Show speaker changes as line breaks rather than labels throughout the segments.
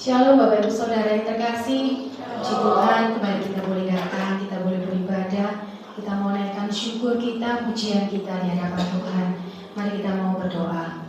Shalom Bapak Ibu Saudara yang terkasih. Puji Tuhan, kembali kita boleh datang, kita boleh beribadah. Kita mau naikkan syukur kita, pujian kita di hadapan Tuhan. Mari kita mau berdoa.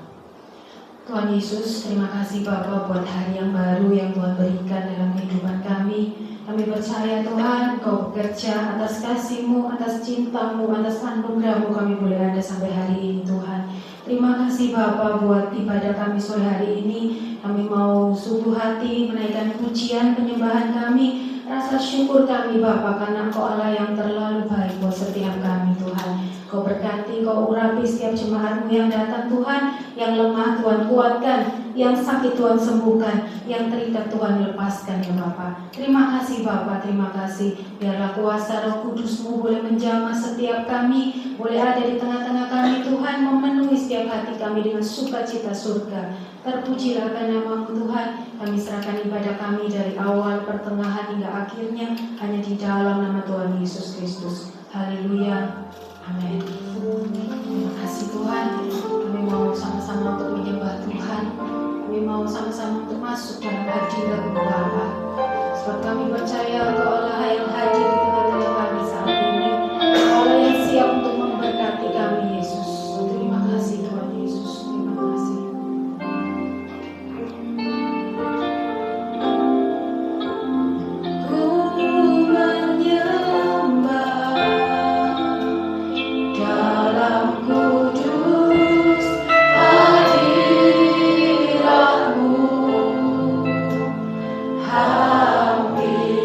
Tuhan Yesus, terima kasih Bapa buat hari yang baru yang Tuhan berikan dalam kehidupan kami. Kami percaya Tuhan, Kau bekerja atas kasih-Mu, atas cinta-Mu, atas anugerah-Mu kami boleh ada sampai hari ini Tuhan. Terima kasih Bapa buat ibadah kami sore hari ini. Kami mau sungguh hati menaikkan pujian penyembahan kami, rasa syukur kami Bapa karena Engkau Allah yang terlalu baik buat setiap kami Tuhan. Kau berkati, Kau urapi setiap jemaat-Mu yang datang Tuhan, yang lemah Tuhan kuatkan, yang sakit Tuhan sembuhkan, yang terikat Tuhan lepaskan ya Bapa. Terima kasih Bapa, terima kasih. Biarlah kuasa Roh Kudus-Mu boleh menjamah setiap kami, boleh ada di tengah-tengah kami Tuhan, memenuhi setiap hati kami dengan sukacita surga. Terpujilah nama-Mu Tuhan. Kami serahkan ibadah kami dari awal, pertengahan hingga akhirnya hanya di dalam nama Tuhan Yesus Kristus. Haleluya. Amin. Terima kasih Tuhan. Kami mau sama-sama untuk menyembah Tuhan. Kami mau sama-sama untuk masuk dalam hadirat Bapa. Sebab kami percaya Engkau Allah yang hadir di tengah-tengah kami saat ini. Allah yang siap untuk memberkati kami Yesus. Terima kasih Tuhan Yesus. Terima kasih. Hampiri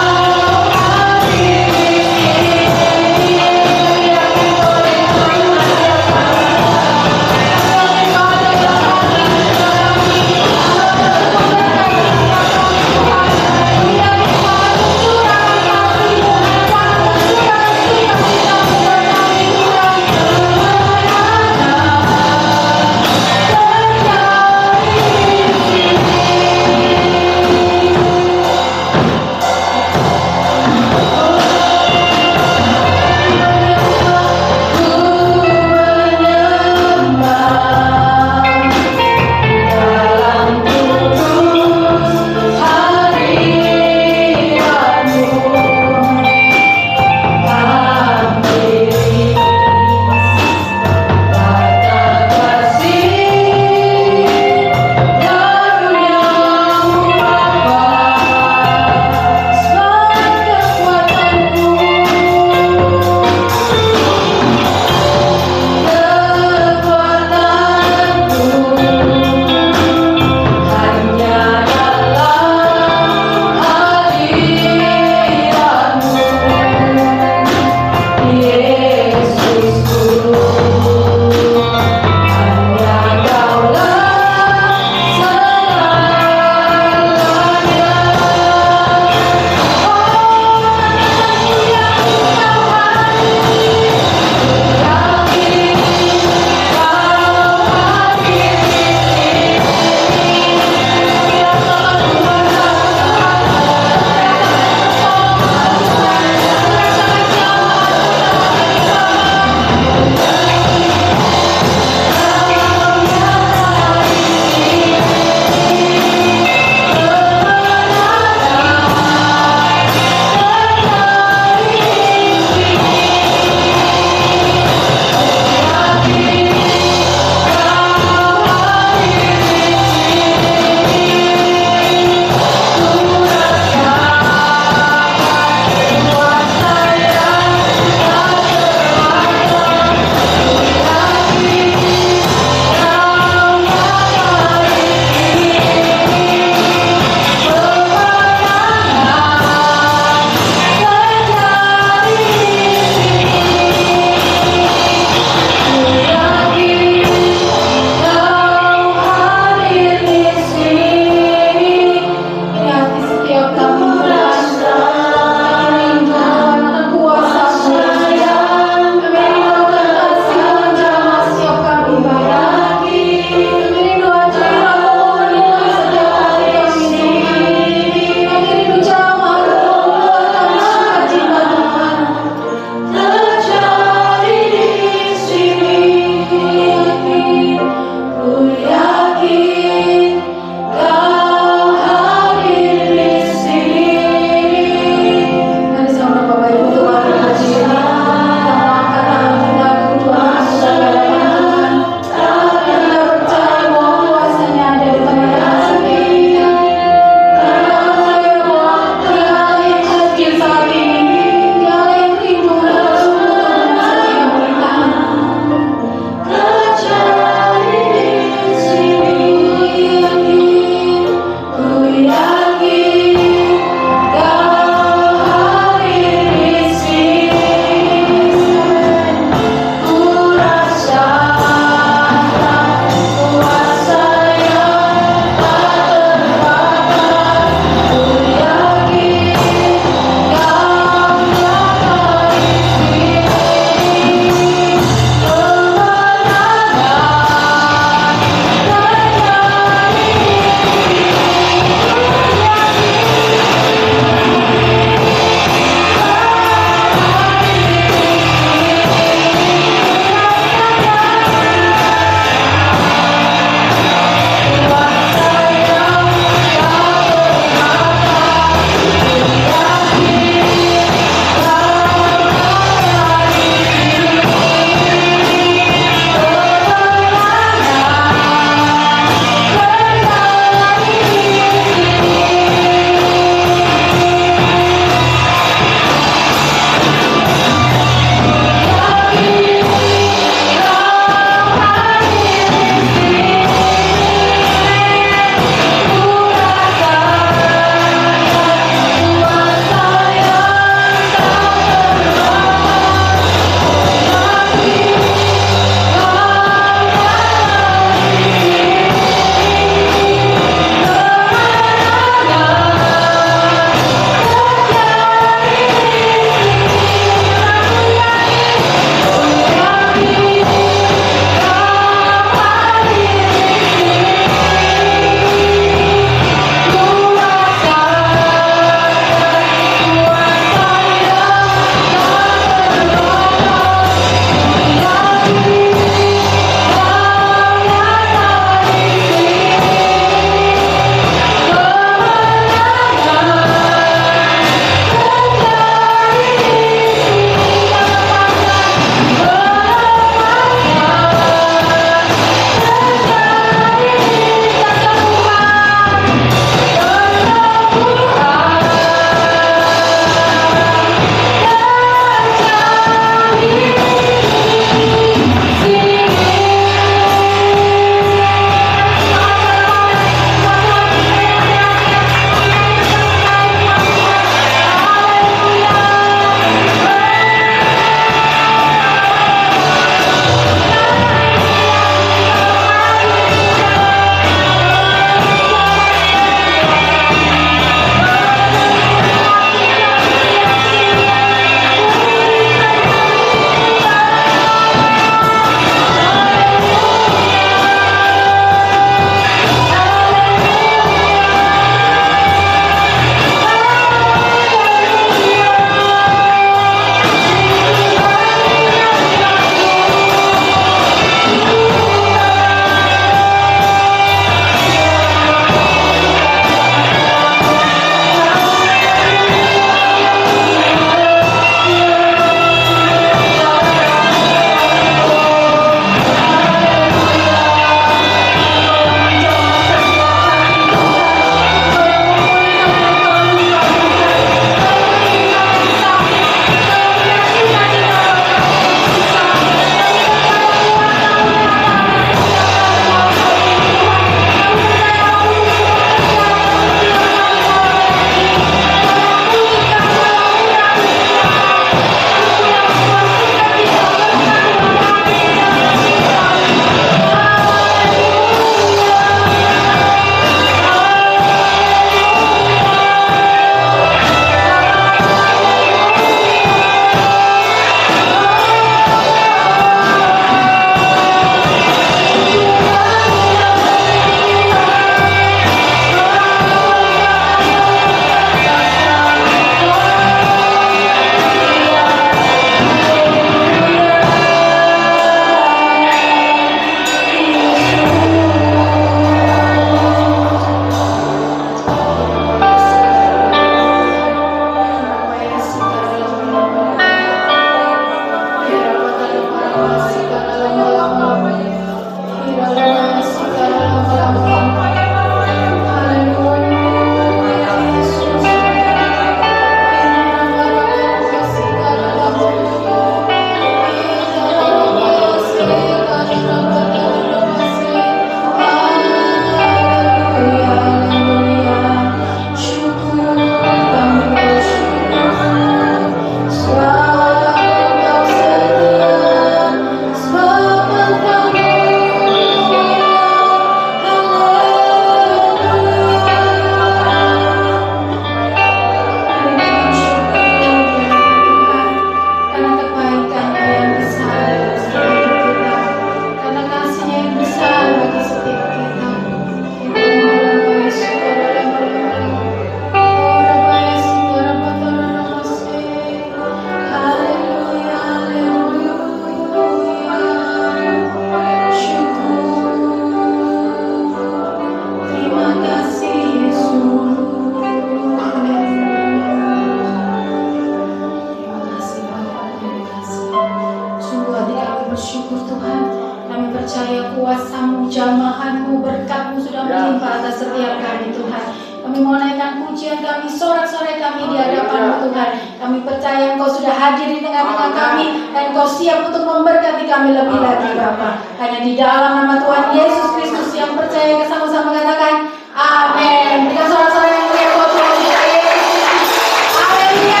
pujian kami, sorak-sorai kami di hadapan Tuhan. Kami percaya Engkau sudah hadir di tengah-tengah kami dan Engkau siap untuk memberkati kami lebih lagi Bapa. Hanya di dalam nama Tuhan Yesus Kristus yang percaya, sama-sama katakan amin. Kita sorak-sorai yang mulia buat Tuhan kita Yesus Kristus. Haleluya.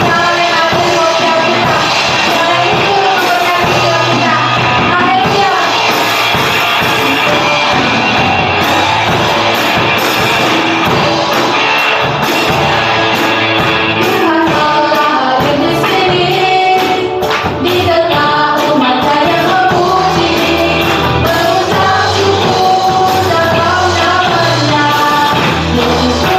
Haleluya. Haleluya. Haleluya. Yesus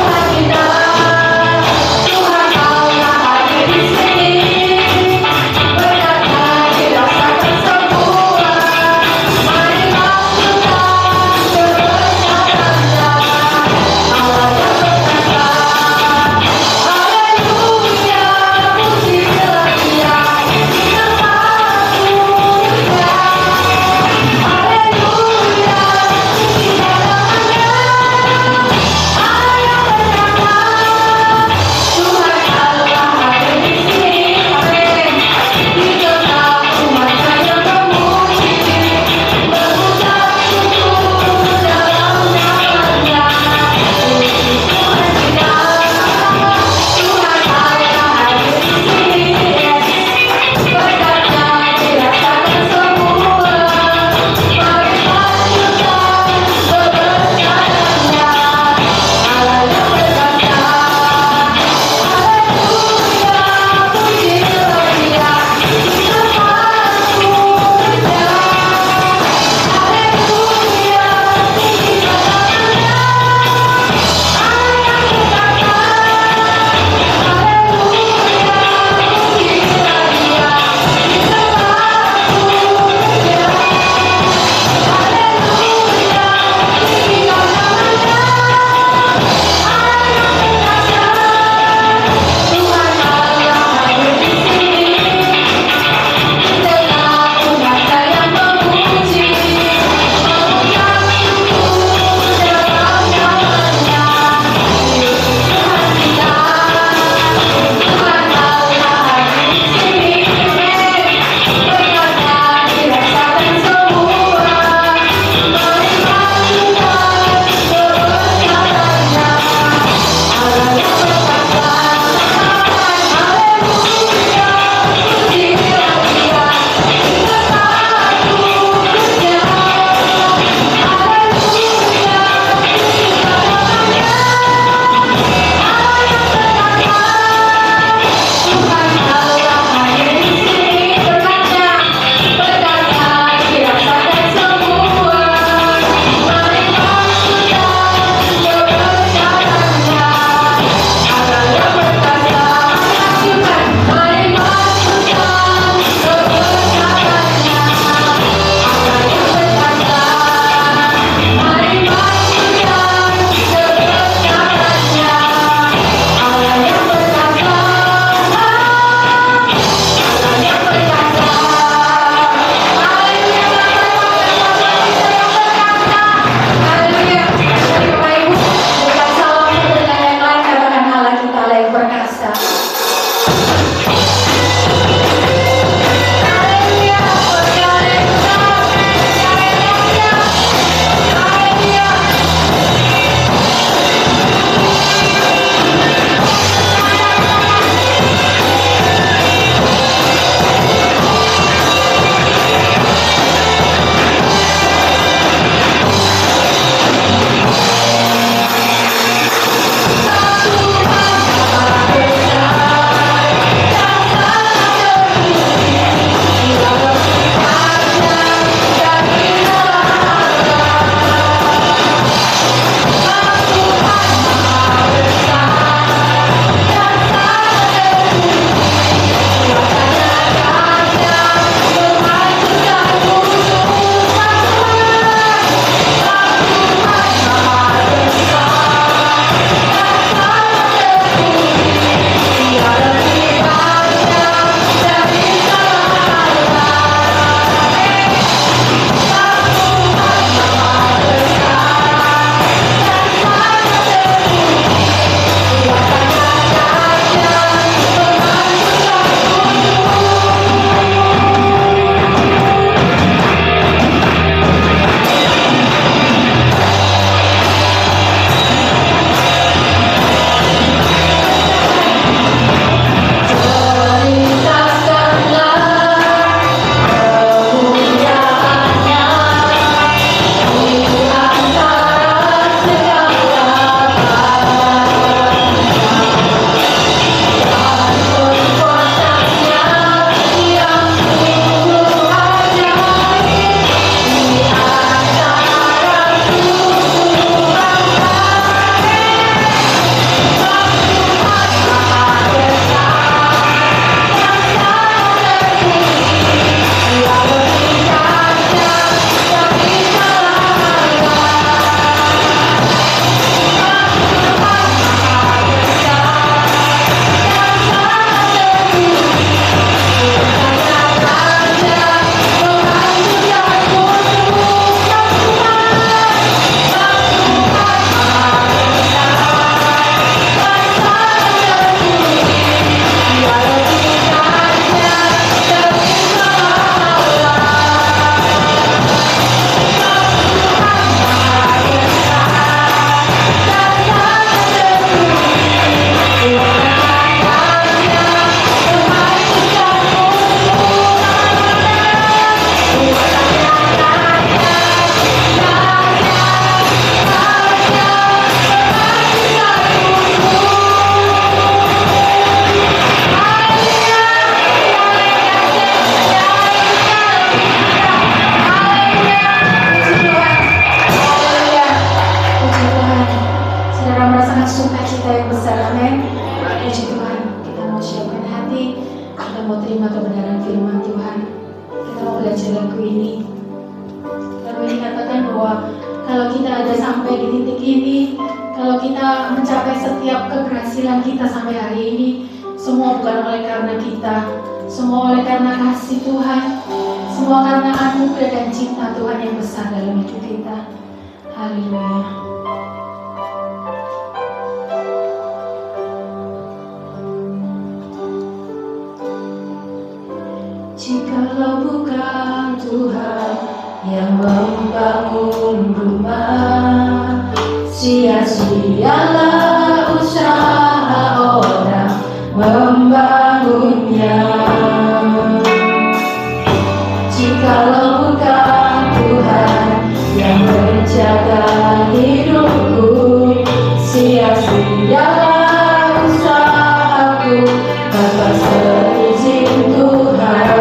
Amin. Puji Tuhan, kita mau siapkan hati, kita mau terima kebenaran firman Tuhan. Kita mau belajar lagu ini. Lagu ini katakan bahwa kalau kita ada sampai di titik ini, kalau kita mencapai setiap keberhasilan kita sampai hari ini, semua bukan oleh karena kita, semua oleh karena kasih Tuhan, semua karena anugerah dan cinta Tuhan yang besar dalam hidup kita. Haleluya. Jikalau bukan Tuhan yang membangun rumah, sia-sialah usaha orang membangunnya. Jikalau bukan Tuhan yang menjaga hidupku, sia-sialah usahaku tanpa seizin Tuhan.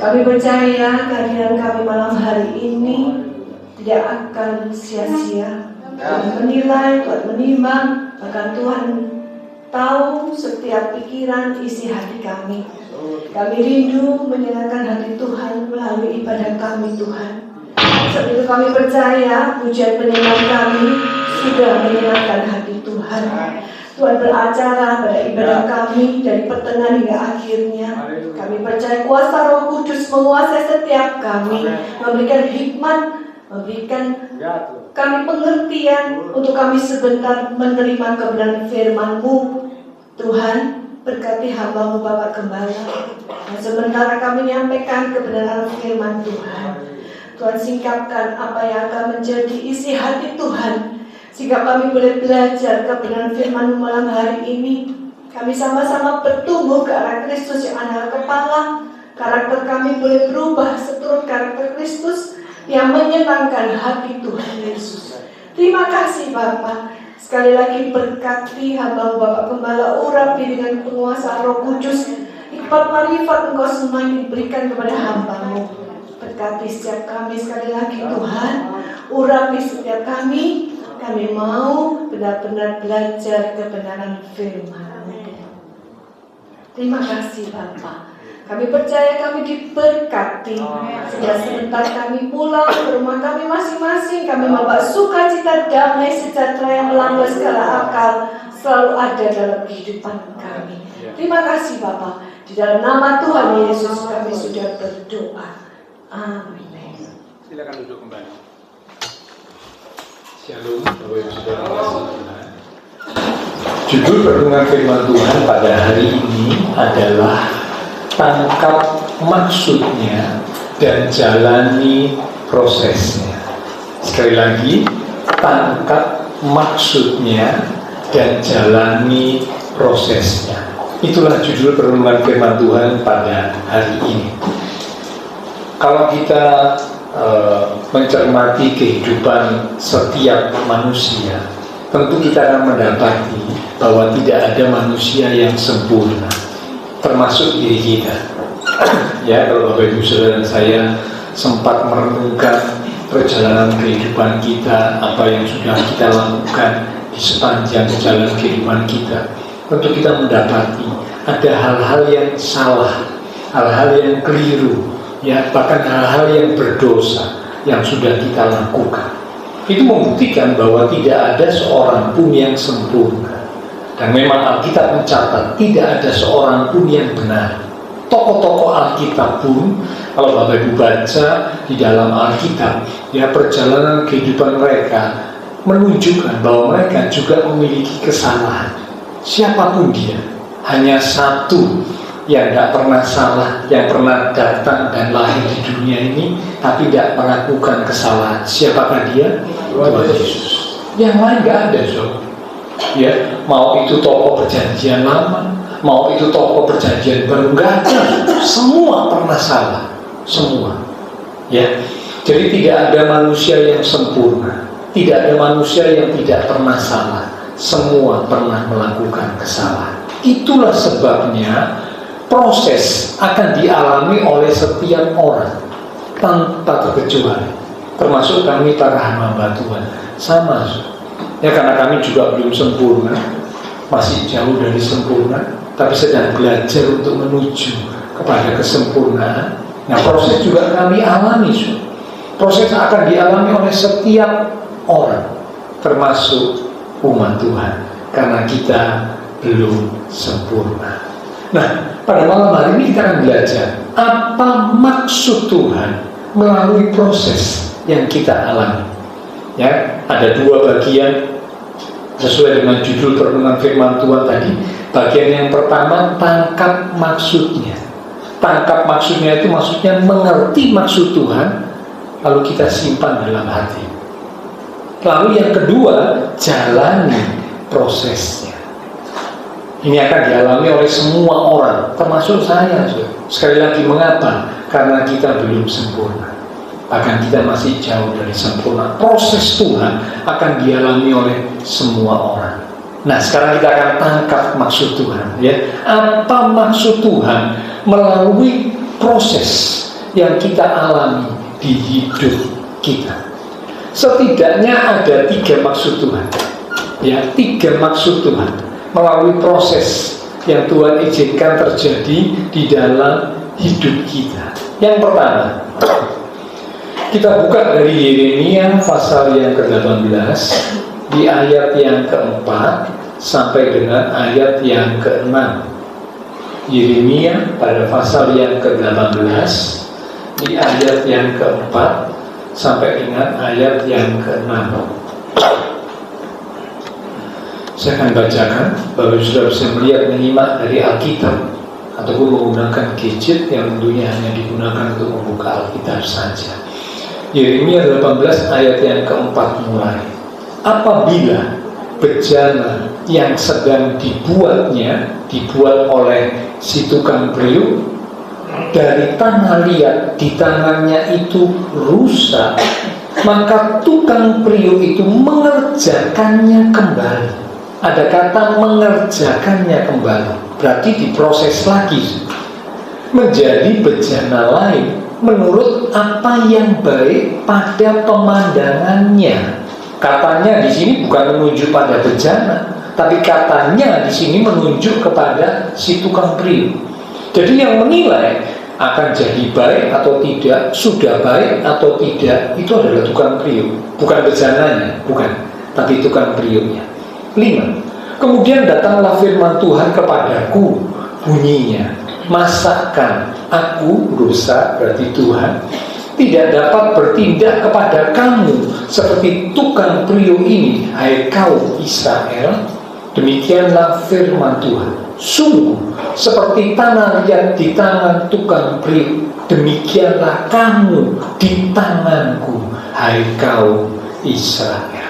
Kami percaya kehadiran kami malam hari ini tidak akan sia-sia. Tuhan menilai, Tuhan menimbang, bahkan Tuhan tahu setiap pikiran isi hati kami. Kami rindu menyenangkan hati Tuhan melalui ibadah kami, Tuhan. Sebab itu kami percaya pujian penyenang kami sudah menyenangkan hati Tuhan. Tuhan beracara pada ibadah kami dari pertengahan hingga akhirnya. Kami percaya kuasa Roh Kudus menguasai setiap kami, memberikan hikmat, memberikan kami pengertian untuk kami sebentar menerima kebenaran firman-Mu. Tuhan, berkati hamba-Mu Bapak Gembala. Dan sementara kami menyampaikan kebenaran firman Tuhan, Tuhan singkapkan apa yang akan menjadi isi hati Tuhan, sehingga kami boleh belajar kebenaran firman malam hari ini. Kami sama-sama bertumbuh ke arah Kristus yang adalah kepala. Karakter kami boleh berubah seturut karakter Kristus yang menyenangkan hati Tuhan Yesus. Terima kasih Bapa. Sekali lagi berkati hamba Bapak Gembala, urapi dengan penguasa Roh Kudus. Hikmat marifat Engkau semua yang diberikan kepada hamba-Mu. Berkati setiap kami sekali lagi Tuhan. Urapi setiap kami. Kami mau benar-benar belajar kebenaran firman-Mu. Terima kasih Bapa. Kami percaya kami diberkati. Sehingga sebentar kami pulang ke rumah kami masing-masing, kami membawa sukacita, damai, sejahtera yang melampaui segala akal selalu ada dalam kehidupan kami. Terima kasih Bapa. Di dalam nama Tuhan Yesus kami sudah berdoa. Amin.
Silakan duduk kembali. Shalom, Bapak Ibu Saudara Tuhan. Judul renungan firman Tuhan pada hari ini adalah tangkap maksudnya dan jalani prosesnya. Sekali lagi, tangkap maksudnya dan jalani prosesnya. Itulah judul renungan firman Tuhan pada hari ini. Kalau kita mencermati kehidupan setiap manusia, tentu kita akan mendapati bahwa tidak ada manusia yang sempurna, termasuk diri kita. Ya, kalau Bapak Ibu Saudara saya sempat merenungkan perjalanan kehidupan kita, apa yang sudah kita lakukan di sepanjang jalan kehidupan kita, tentu kita mendapati ada hal-hal yang salah, hal-hal yang keliru, ya, bahkan hal-hal yang berdosa yang sudah kita lakukan. Itu membuktikan bahwa tidak ada seorang pun yang sempurna. Dan memang Alkitab mencatat tidak ada seorang pun yang benar. Tokoh-tokoh Alkitab pun, kalau Bapak Ibu baca di dalam Alkitab, ya, perjalanan kehidupan mereka menunjukkan bahwa mereka juga memiliki kesalahan. Siapapun dia, hanya satu yang tidak pernah salah, yang pernah datang dan lahir di dunia ini tapi tidak melakukan kesalahan. Siapakah dia? Tuhan Yesus. Yang lain nggak ada, ya, mau itu tokoh perjanjian lama, mau itu tokoh perjanjian baru, nggak ada. Semua pernah salah, semua, ya. Jadi tidak ada manusia yang sempurna, tidak ada manusia yang tidak pernah salah. Semua pernah melakukan kesalahan. Itulah sebabnya proses akan dialami oleh setiap orang tanpa terkecuali, termasuk kami para hamba Tuhan. Sama, ya, karena kami juga belum sempurna, masih jauh dari sempurna, tapi sedang belajar untuk menuju kepada kesempurnaan. Nah, proses juga kami alami. Proses akan dialami oleh setiap orang, termasuk umat Tuhan, karena kita belum sempurna. Nah, pada malam hari ini kita akan belajar apa maksud Tuhan melalui proses yang kita alami. Ya, ada dua bagian sesuai dengan judul renungan firman Tuhan tadi. Bagian yang pertama, tangkap maksudnya. Tangkap maksudnya itu maksudnya mengerti maksud Tuhan, lalu kita simpan dalam hati. Lalu yang kedua, jalani prosesnya. Ini akan dialami oleh semua orang, termasuk saya. Sekali lagi, mengapa? Karena kita belum sempurna, bahkan kita masih jauh dari sempurna. Proses Tuhan akan dialami oleh semua orang. Nah, sekarang kita akan tangkap maksud Tuhan, ya. Apa maksud Tuhan melalui proses yang kita alami di hidup kita. Setidaknya ada 3 maksud Tuhan. Ya, 3 maksud Tuhan melalui proses yang Tuhan izinkan terjadi di dalam hidup kita. Yang pertama, kita buka dari Yeremia pasal yang ke-18 di ayat yang ke-4 sampai dengan ayat yang ke-6. Yeremia pada pasal yang ke-18 di ayat yang ke-4 sampai dengan ayat yang ke-6. Saya akan bacakan, Bapak sudah bisa melihat, menyimak dari Alkitab ataupun menggunakan gadget yang tentunya hanya digunakan untuk membuka Alkitab saja. Yeremia 18 ayat yang ke-4 mulai. Apabila bejana yang sedang dibuat oleh si tukang priuk dari tanah liat di tangannya itu rusak, maka tukang priuk itu mengerjakannya kembali. Ada kata mengerjakannya kembali, berarti diproses lagi menjadi bejana lain menurut apa yang baik pada pemandangannya. Katanya di sini bukan menunjuk pada bejana, tapi katanya di sini menunjuk kepada si tukang priuk. Jadi yang menilai akan jadi baik atau tidak, sudah baik atau tidak, itu adalah tukang priuk, bukan bejananya, bukan, tapi tukang priuknya. 5. Kemudian datanglah firman Tuhan kepadaku, bunyinya, masakan aku, dosa berarti Tuhan, tidak dapat bertindak kepada kamu seperti tukang priuk ini, hai kaum Israel. Demikianlah firman Tuhan, sungguh seperti tanah liat di tangan tukang priuk, demikianlah kamu di tanganku, hai kaum Israel.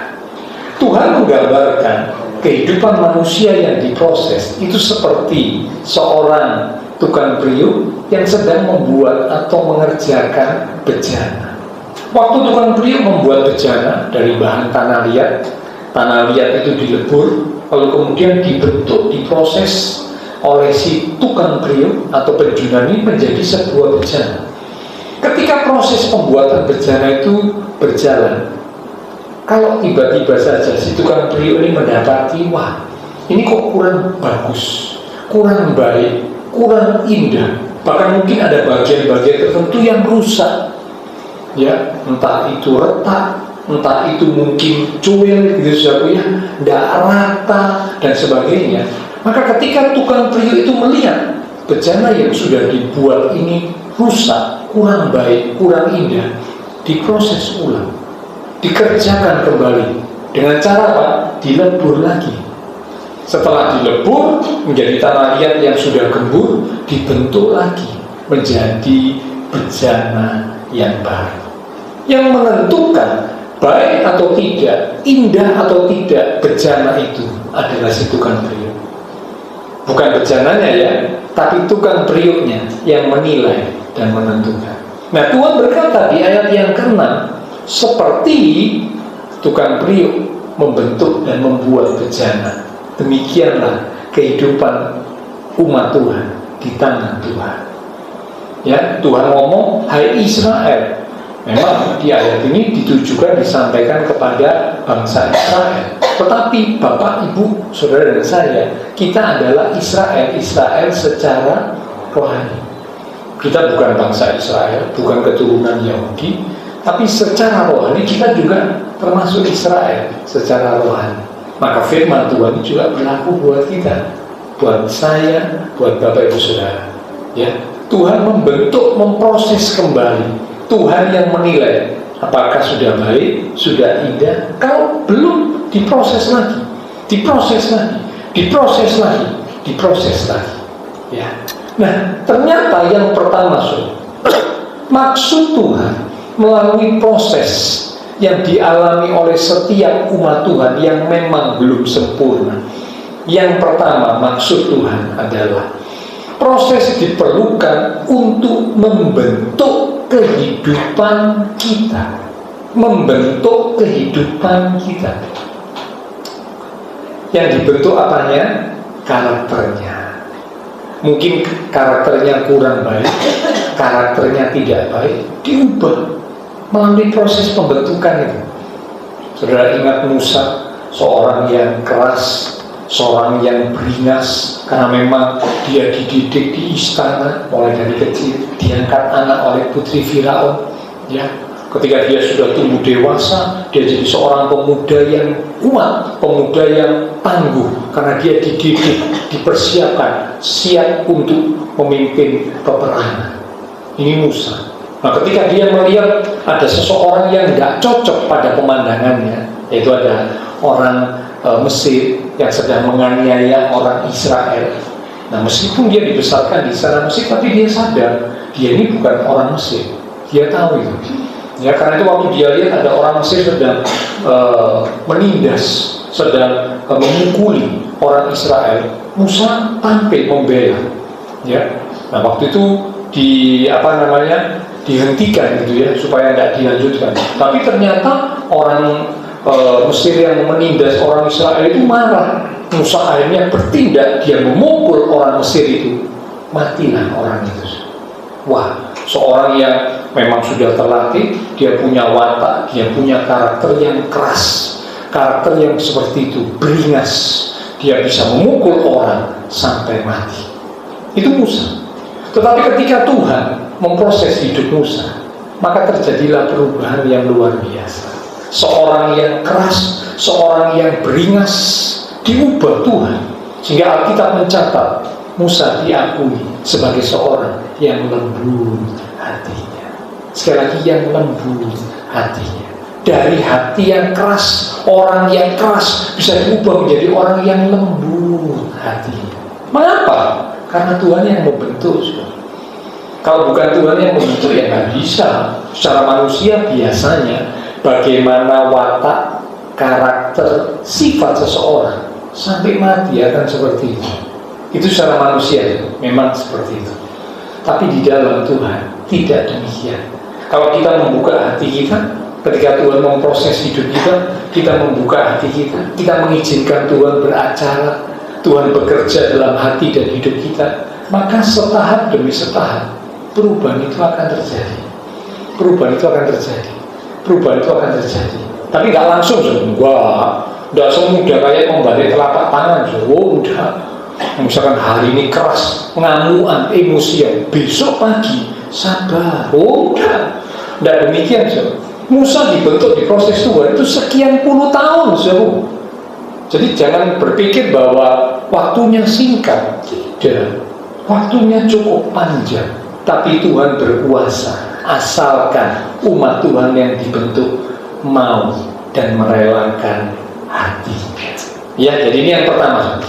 Tuhan menggambarkan kehidupan manusia yang diproses itu seperti seorang tukang priuk yang sedang membuat atau mengerjakan bejana. Waktu tukang priuk membuat bejana dari bahan tanah liat itu dilebur, lalu kemudian dibentuk, diproses oleh si tukang priuk atau penjunani menjadi sebuah bejana. Ketika proses pembuatan bejana itu berjalan, kalau tiba-tiba saja si tukang priuk ini mendapati, wah, ini kok kurang bagus, kurang baik, kurang indah, bahkan mungkin ada bagian-bagian tertentu yang rusak, ya, entah itu retak, entah itu mungkin cuil, gitu ya, tidak rata dan sebagainya. Maka ketika tukang priuk itu melihat bejana yang sudah dibuat ini rusak, kurang baik, kurang indah, diproses ulang, dikerjakan kembali dengan cara apa? Dilebur lagi. Setelah dilebur menjadi tanah liat yang sudah gembur, dibentuk lagi menjadi bejana yang baru. Yang menentukan baik atau tidak, indah atau tidak bejana itu adalah si tukang priuk. Bukan bejananya ya, tapi tukang priuknya yang menilai dan menentukan. Nah, Tuhan berkata di ayat yang ke-6, seperti tukang priuk membentuk dan membuat bejana, demikianlah kehidupan umat Tuhan di tangan Tuhan. Ya, Tuhan ngomong, hai Israel. Memang di ayat ini ditujukan, disampaikan kepada bangsa Israel. Tetapi Bapak, Ibu, Saudara dan saya, kita adalah Israel secara rohani. Kita bukan bangsa Israel, bukan keturunan Yahudi, tapi secara rohani kita juga termasuk Israel secara rohani. Maka firman Tuhan juga berlaku buat kita, buat saya, buat Bapak Ibu Saudara. Ya, Tuhan membentuk, memproses kembali. Tuhan yang menilai apakah sudah baik, sudah indah. Kalau belum, diproses lagi, diproses lagi, diproses lagi, diproses lagi. Ya. Nah, ternyata yang pertama, maksud Tuhan melalui proses yang dialami oleh setiap umat Tuhan yang memang belum sempurna. Yang pertama, maksud Tuhan adalah proses diperlukan untuk membentuk kehidupan kita. Membentuk kehidupan kita. Yang dibentuk apanya? Karakternya. Mungkin karakternya kurang baik, karakternya tidak baik, diubah melalui proses pembentukan itu. Saudara ingat Musa, seorang yang keras, seorang yang beringas, karena memang dia dididik di istana mulai dari kecil, diangkat anak oleh putri Firaun, ya. Ketika dia sudah tumbuh dewasa, dia jadi seorang pemuda yang kuat, pemuda yang tangguh, karena dia dididik, dipersiapkan, siap untuk memimpin peperangan. Ini Musa. Nah, ketika dia melihat ada seseorang yang tidak cocok pada pemandangannya, yaitu ada orang Mesir yang sedang menganiaya orang Israel. Nah, meskipun dia dibesarkan di sana Mesir, tapi dia sadar dia ini bukan orang Mesir. Dia tahu itu. Ya, karena itu waktu dia lihat ada orang Mesir sedang menindas, sedang memukuli orang Israel, Musa tampil membela. Ya, nah waktu itu dihentikan gitu ya, supaya tidak dilanjutkan. Tapi ternyata orang Mesir yang menindas orang Israel itu marah. Musa akhirnya bertindak, dia memukul orang Mesir itu, matilah orang itu. Wah, seorang yang memang sudah terlatih, dia punya watak, dia punya karakter yang keras, karakter yang seperti itu, beringas, dia bisa memukul orang sampai mati. Itu Musa. Tetapi ketika Tuhan memproses hidup Musa, maka terjadilah perubahan yang luar biasa. Seorang yang keras, seorang yang beringas, diubah Tuhan, sehingga Alkitab mencatat Musa diakui sebagai seorang yang lembut hatinya. Sekali lagi, yang lembut hatinya. Dari hati yang keras, orang yang keras bisa diubah menjadi orang yang lembut hatinya. Mengapa? Karena Tuhan yang membentuk. Kalau bukan Tuhan yang membentuk, ya nggak bisa. Secara manusia biasanya, bagaimana watak, karakter, sifat seseorang sampai mati akan seperti itu. Itu secara manusia memang seperti itu. Tapi di dalam Tuhan tidak demikian. Kalau kita membuka hati kita, ketika Tuhan memproses hidup kita, kita membuka hati kita mengizinkan Tuhan beracara, Tuhan bekerja dalam hati dan hidup kita, maka setahap demi setahap perubahan itu akan terjadi. Perubahan itu akan terjadi. Perubahan itu akan terjadi. Tapi nggak langsung, nggak semudah kayak membalik telapak tangan, udah. Misalkan hari ini keras, ngamuan, emosian, besok pagi sabar, udah. Nggak demikian, Musa dibentuk di proses Tuhan itu sekian puluh tahun, Jadi jangan berpikir bahwa waktunya singkat, tidak. Waktunya cukup panjang, tapi Tuhan berkuasa, asalkan umat Tuhan yang dibentuk mau dan merelakan hati. Ya, jadi ini yang pertama.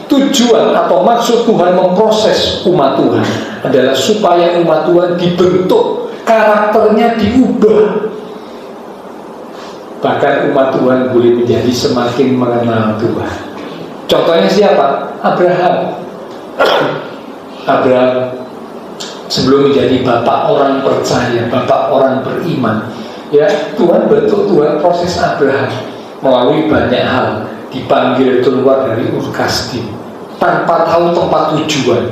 Tujuan atau maksud Tuhan memproses umat Tuhan adalah supaya umat Tuhan dibentuk, karakternya diubah. Bahkan umat Tuhan boleh menjadi semakin mengenal Tuhan. Contohnya siapa? Abraham. Abraham sebelum menjadi bapak orang percaya, bapak orang beriman, ya, Tuhan bentuk, Tuhan proses Abraham melalui banyak hal. Dipanggil keluar dari Ur Kasdim tanpa tahu tempat tujuan.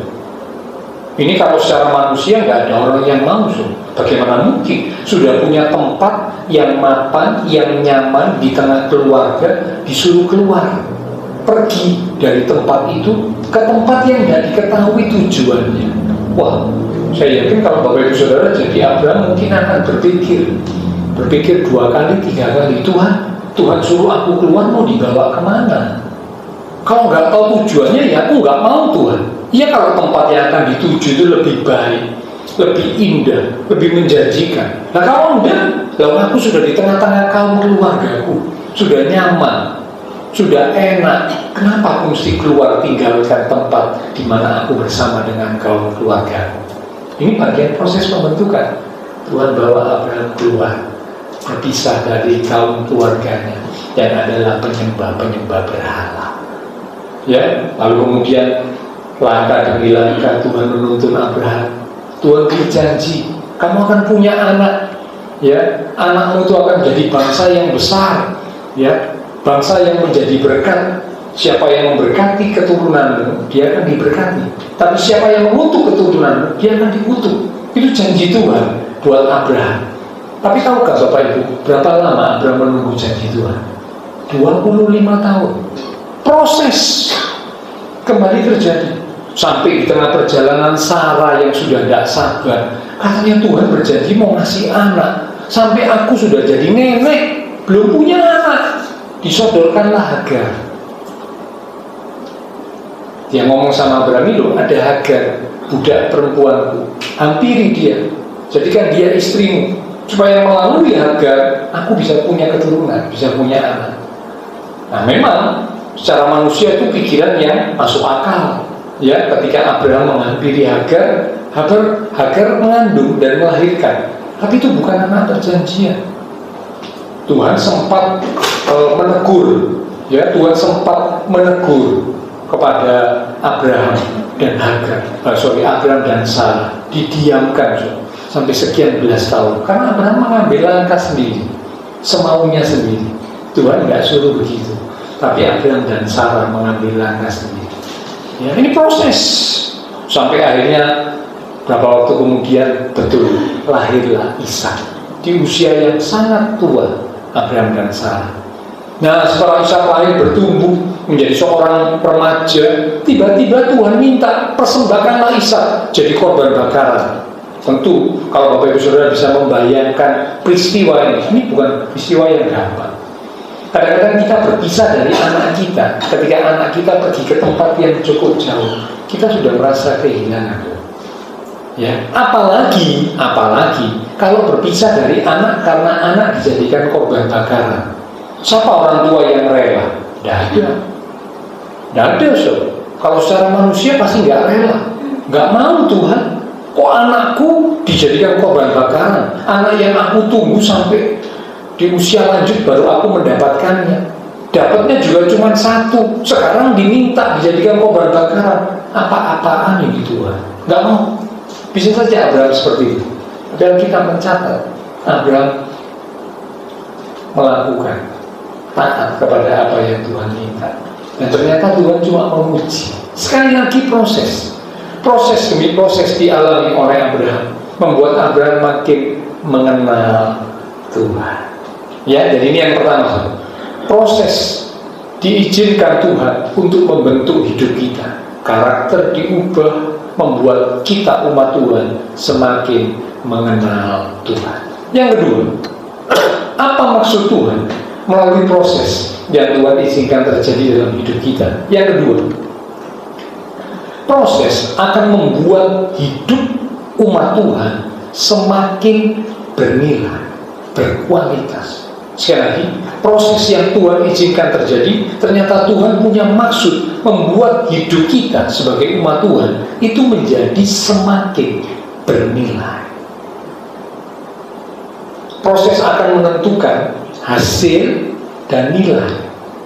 Ini kalau secara manusia nggak ada orang yang mau. Bagaimana mungkin sudah punya tempat yang mapan, yang nyaman di tengah keluarga, disuruh keluar, pergi dari tempat itu ke tempat yang nggak diketahui tujuannya. Wah, saya yakin kalau Bapak Ibu Saudara jadi Abraham mungkin akan berpikir 2 kali, 3 kali, Tuhan suruh aku keluar, mau dibawa kemana? Kalau nggak tahu tujuannya, ya aku nggak mau Tuhan. Ya kalau tempat yang akan dituju itu lebih baik, lebih indah, lebih menjanjikan. Nah kalau enggak, lalu aku sudah di tengah-tengah kaum keluargaku, sudah nyaman, sudah enak. Kenapa aku mesti keluar tinggalkan tempat di mana aku bersama dengan kaum keluargaku? Ini bagian proses pembentukan. Tuhan bawa Abraham keluar, berpisah dari kaum keluarganya yang adalah penyembah-penyembah berhala. Ya, lalu kemudian langkah demi langkah Tuhan menuntun Abraham. Tuhan berjanji, kamu akan punya anak, ya, anakmu itu akan jadi bangsa yang besar, ya, bangsa yang menjadi berkat. Siapa yang memberkati keturunanmu, dia akan diberkati. Tapi siapa yang mengutuk keturunanmu, dia akan dikutuk. Itu janji Tuhan buat Abraham. Tapi tahukah Bapak Ibu, berapa lama Abraham menunggu janji Tuhan? 25 tahun. Proses kembali terjadi. Sampai di tengah perjalanan Sarah yang sudah tidak sabar, katanya Tuhan berjanji mau ngasih anak. Sampai aku sudah jadi nenek, belum punya anak, disodorkanlah Hagar. Dia ngomong sama Abraham, loh ada Hagar, budak perempuanku, hampiri dia, jadikan dia istrimu, supaya melalui Hagar aku bisa punya keturunan, bisa punya anak. Nah memang secara manusia itu pikiran yang masuk akal. Ya, ketika Abraham menghampiri Hagar, Hagar mengandung dan melahirkan. Tapi itu bukan anak perjanjian. Tuhan sempat menegur, ya, Tuhan sempat menegur kepada Abraham dan Hagar, Abraham dan Sarah, didiamkan sampai sekian belas tahun. Karena Abraham mengambil langkah sendiri, semaunya sendiri. Tuhan nggak suruh begitu, tapi Abraham dan Sarah mengambil langkah sendiri. Ya, ini proses sampai akhirnya berapa waktu kemudian betul lahirlah Ishak di usia yang sangat tua Abraham dan Sarah. Nah setelah Ishak lahir bertumbuh menjadi seorang remaja, tiba-tiba Tuhan minta persembahkanlah Ishak jadi korban bakaran. Tentu kalau Bapak Ibu Saudara bisa membayangkan peristiwa ini bukan peristiwa yang gampang. Kadang-kadang kita berpisah dari anak kita. Ketika anak kita pergi ke tempat yang cukup jauh, kita sudah merasa kehilangan. Ya, apalagi kalau berpisah dari anak karena anak dijadikan korban bakaran. Siapa orang tua yang rela? Tidak ada. Kalau secara manusia pasti nggak rela, nggak mau Tuhan. Kok anakku dijadikan korban bakaran? Anak yang aku tunggu sampai di usia lanjut baru aku mendapatkannya. Dapatnya juga cuma satu, sekarang diminta dijadikan korban bakaran. Apa-apaan ini Tuhan? Nggak mau. Bisa saja Abraham seperti itu. Dan kita mencatat Abraham melakukan taat kepada apa yang Tuhan minta. Dan ternyata Tuhan cuma menguji. Sekali lagi proses demi proses dialami oleh Abraham, membuat Abraham makin mengenal Tuhan. Ya, jadi ini yang pertama, proses diizinkan Tuhan untuk membentuk hidup kita. Karakter diubah, membuat kita umat Tuhan semakin mengenal Tuhan. Yang kedua, apa maksud Tuhan melalui proses yang Tuhan izinkan terjadi dalam hidup kita? Yang kedua, proses akan membuat hidup umat Tuhan semakin bernilai, berkualitas. Sekali lagi, proses yang Tuhan izinkan terjadi, ternyata Tuhan punya maksud membuat hidup kita sebagai umat Tuhan itu menjadi semakin bernilai. Proses akan menentukan hasil dan nilai.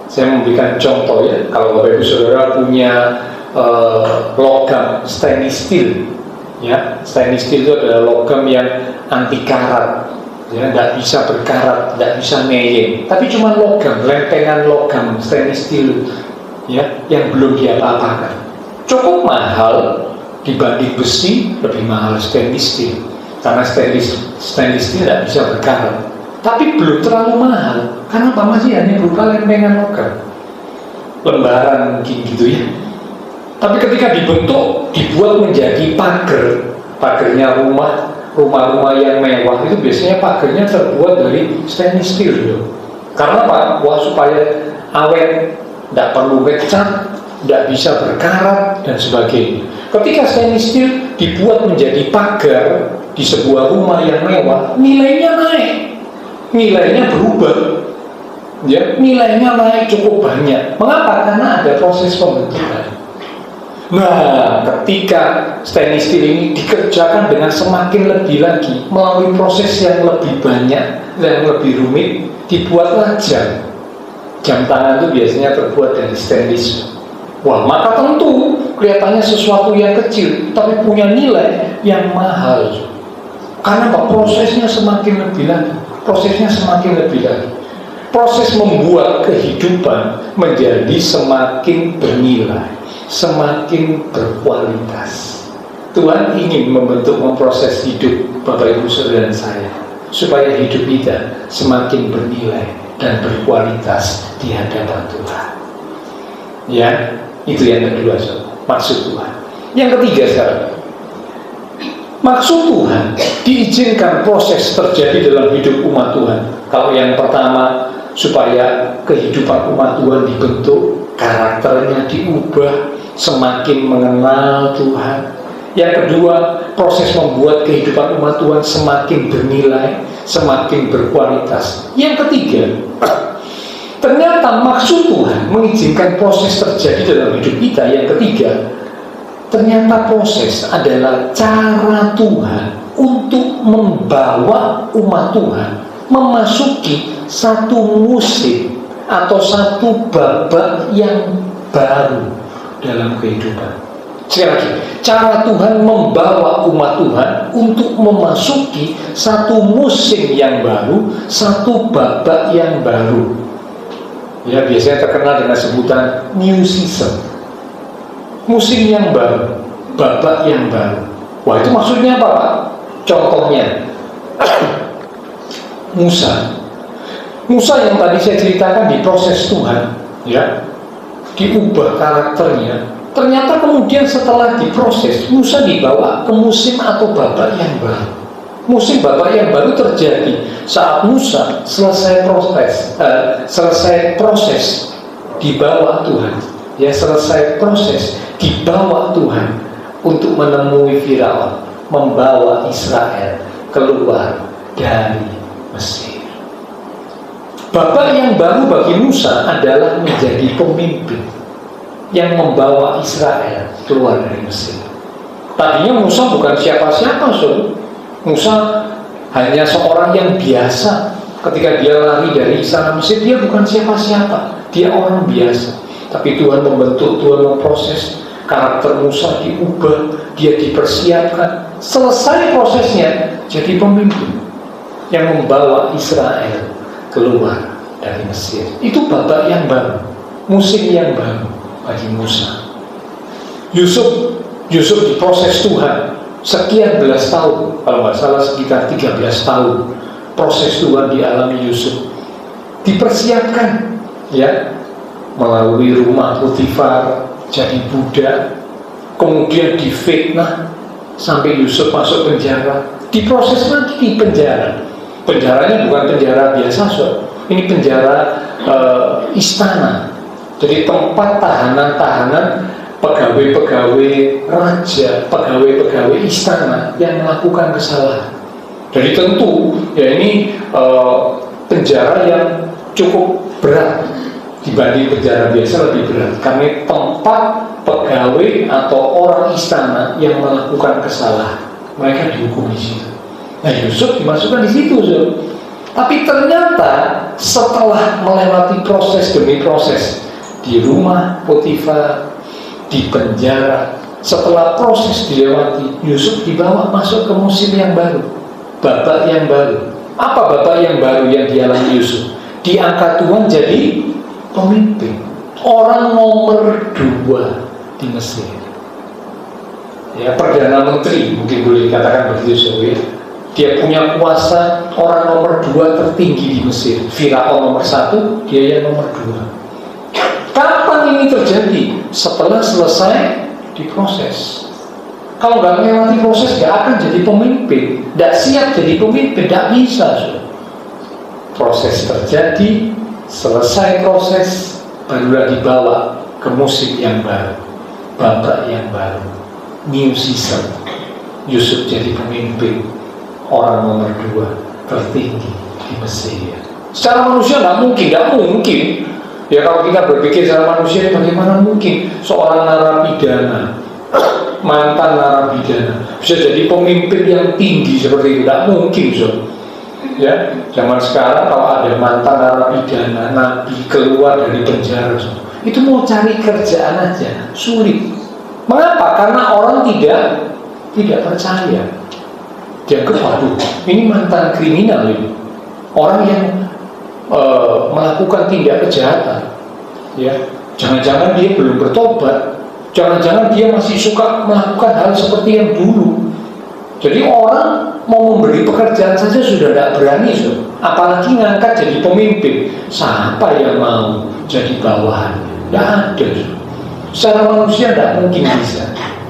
Saya memberikan contoh ya, kalau Bapak Ibu Saudara punya logam stainless steel, ya, stainless steel itu adalah logam yang anti karat. Ya, tidak bisa berkarat, tidak bisa ngeyel, tapi cuma logam, lempengan logam stainless steel, ya, yang belum diapa-apakan. Cukup mahal dibanding besi, lebih mahal stainless steel, karena stainless steel tidak bisa berkarat. Tapi belum terlalu mahal, karena apa masih hanya berupa lempengan logam, lembaran mungkin gitu ya. Tapi ketika dibentuk, dibuat menjadi pagernya rumah-rumah yang mewah itu biasanya pagernya terbuat dari stainless steel ya. Karena apa? Wah, supaya awet, tidak perlu ngecat, tidak bisa berkarat dan sebagainya. Ketika stainless steel dibuat menjadi pagar di sebuah rumah yang mewah, nilainya naik, nilainya berubah, ya, nilainya naik cukup banyak. Mengapa? Karena ada proses pembentukan. Nah, ketika stainless steel ini dikerjakan dengan semakin lebih lagi, melalui proses yang lebih banyak dan lebih rumit, dibuatlah jam. Jam tangan itu biasanya terbuat dari stainless. Wah, maka tentu kelihatannya sesuatu yang kecil, tapi punya nilai yang mahal. Karena apa? Prosesnya semakin lebih lagi. Proses membuat kehidupan menjadi semakin bernilai, semakin berkualitas. Tuhan ingin memproses hidup Bapak Ibu Saudara dan saya, supaya hidup kita semakin bernilai dan berkualitas di hadapan Tuhan. Ya, itu yang kedua, maksud Tuhan. Yang ketiga sekarang, maksud Tuhan diizinkan proses terjadi dalam hidup umat Tuhan. Kalau yang pertama, supaya kehidupan umat Tuhan dibentuk, karakternya diubah, semakin mengenal Tuhan. Yang kedua, proses membuat kehidupan umat Tuhan semakin bernilai, semakin berkualitas. Yang ketiga, ternyata maksud Tuhan mengizinkan proses terjadi dalam hidup kita. Yang ketiga, ternyata proses adalah cara Tuhan untuk membawa umat Tuhan memasuki satu musim atau satu babak yang baru dalam kehidupan. Sekali lagi, cara Tuhan membawa umat Tuhan untuk memasuki satu musim yang baru, satu babak yang baru. Ya, biasanya terkenal dengan sebutan new season. Musim yang baru, babak yang baru. Wah, itu maksudnya apa, Pak? Contohnya Musa yang tadi saya ceritakan diproses Tuhan, ya, diubah karakternya. Ternyata kemudian setelah diproses, Musa dibawa ke musim atau babak yang baru. Musim babak yang baru terjadi saat Musa selesai proses dibawa Tuhan, ya, selesai proses dibawa Tuhan untuk menemui Firaun, membawa Israel keluar dari Mesir. Babak yang baru bagi Musa adalah menjadi pemimpin yang membawa Israel keluar dari Mesir. Tadinya Musa bukan siapa-siapa, so. Musa hanya seorang yang biasa. Ketika dia lari dari istana Mesir, dia bukan siapa-siapa, dia orang biasa. Tapi Tuhan membentuk, Tuhan memproses, karakter Musa diubah, dia dipersiapkan. Selesai prosesnya, jadi pemimpin yang membawa Israel keluar dari Mesir. Itu babak yang baru, musim yang baru bagi Musa. Yusuf diproses Tuhan sekian belas tahun, kalau nggak salah sekitar 13 tahun proses Tuhan dialami Yusuf. Dipersiapkan, ya, melalui rumah Potifar, jadi budak, kemudian difitnah sampai Yusuf masuk penjara, diproses lagi di penjara. Penjaranya bukan penjara biasa, so. Ini penjara istana. Jadi tempat tahanan-tahanan, pegawai-pegawai raja, pegawai-pegawai istana yang melakukan kesalahan. Jadi tentu, ya, ini penjara yang cukup berat dibanding penjara biasa, lebih berat karena tempat pegawai atau orang istana yang melakukan kesalahan, mereka dihukum di situ. Nah, Yusuf dimasukkan di situ, so. Tapi ternyata setelah melewati proses demi proses di rumah Potifar, di penjara, setelah proses dilewati, Yusuf dibawa masuk ke musim yang baru, babak yang baru. Apa babak yang baru yang dialami Yusuf? Diangkat Tuhan jadi pemimpin, orang nomor 2 di Mesir. Ya, Perdana Menteri, mungkin boleh dikatakan begitu, so, ya. Dia punya kuasa, orang nomor 2 tertinggi di Mesir. Firaun nomor 1, dia yang nomor 2. Kapan ini terjadi? Setelah selesai diproses. Kalau nggak melewati proses, nggak akan jadi pemimpin. Nggak siap jadi pemimpin, nggak bisa, so. Proses terjadi, selesai proses, barulah dibawa ke musim yang baru, babak yang baru, new season. Yusuf jadi pemimpin, orang nomor 2 tertinggi di Mesir. Secara manusia nggak mungkin. Ya, kalau kita berpikir secara manusia, bagaimana mungkin seorang narapidana, mantan narapidana, bisa jadi pemimpin yang tinggi seperti itu? Nggak mungkin, so. Ya, zaman sekarang kalau ada mantan narapidana, nabi keluar dari penjara, so, itu mau cari kerjaan aja sulit. Mengapa? Karena orang tidak percaya. Dianggap, waduh, ini mantan kriminal ini, orang yang melakukan tindak kejahatan, ya, jangan-jangan dia belum bertobat, Jangan-jangan dia masih suka melakukan hal seperti yang dulu. Jadi orang mau memberi pekerjaan saja sudah tidak berani, apalagi ngangkat jadi pemimpin. Siapa yang mau jadi bawahan? Tidak ada. Secara manusia tidak mungkin bisa.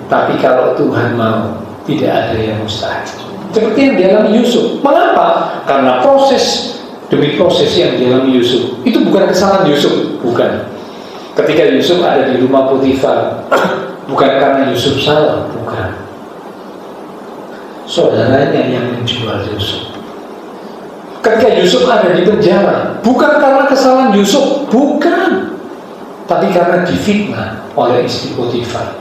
Tapi kalau Tuhan mau, tidak ada yang mustahil. Seperti yang dialami Yusuf. Mengapa? Karena proses demi proses yang dialami Yusuf. Itu bukan kesalahan Yusuf, bukan. Ketika Yusuf ada di rumah Potifar, bukan karena Yusuf salah, bukan. Saudaranya yang menjual Yusuf. Ketika Yusuf ada di penjara, bukan karena kesalahan Yusuf, bukan, tapi karena difitnah oleh istri Potifar.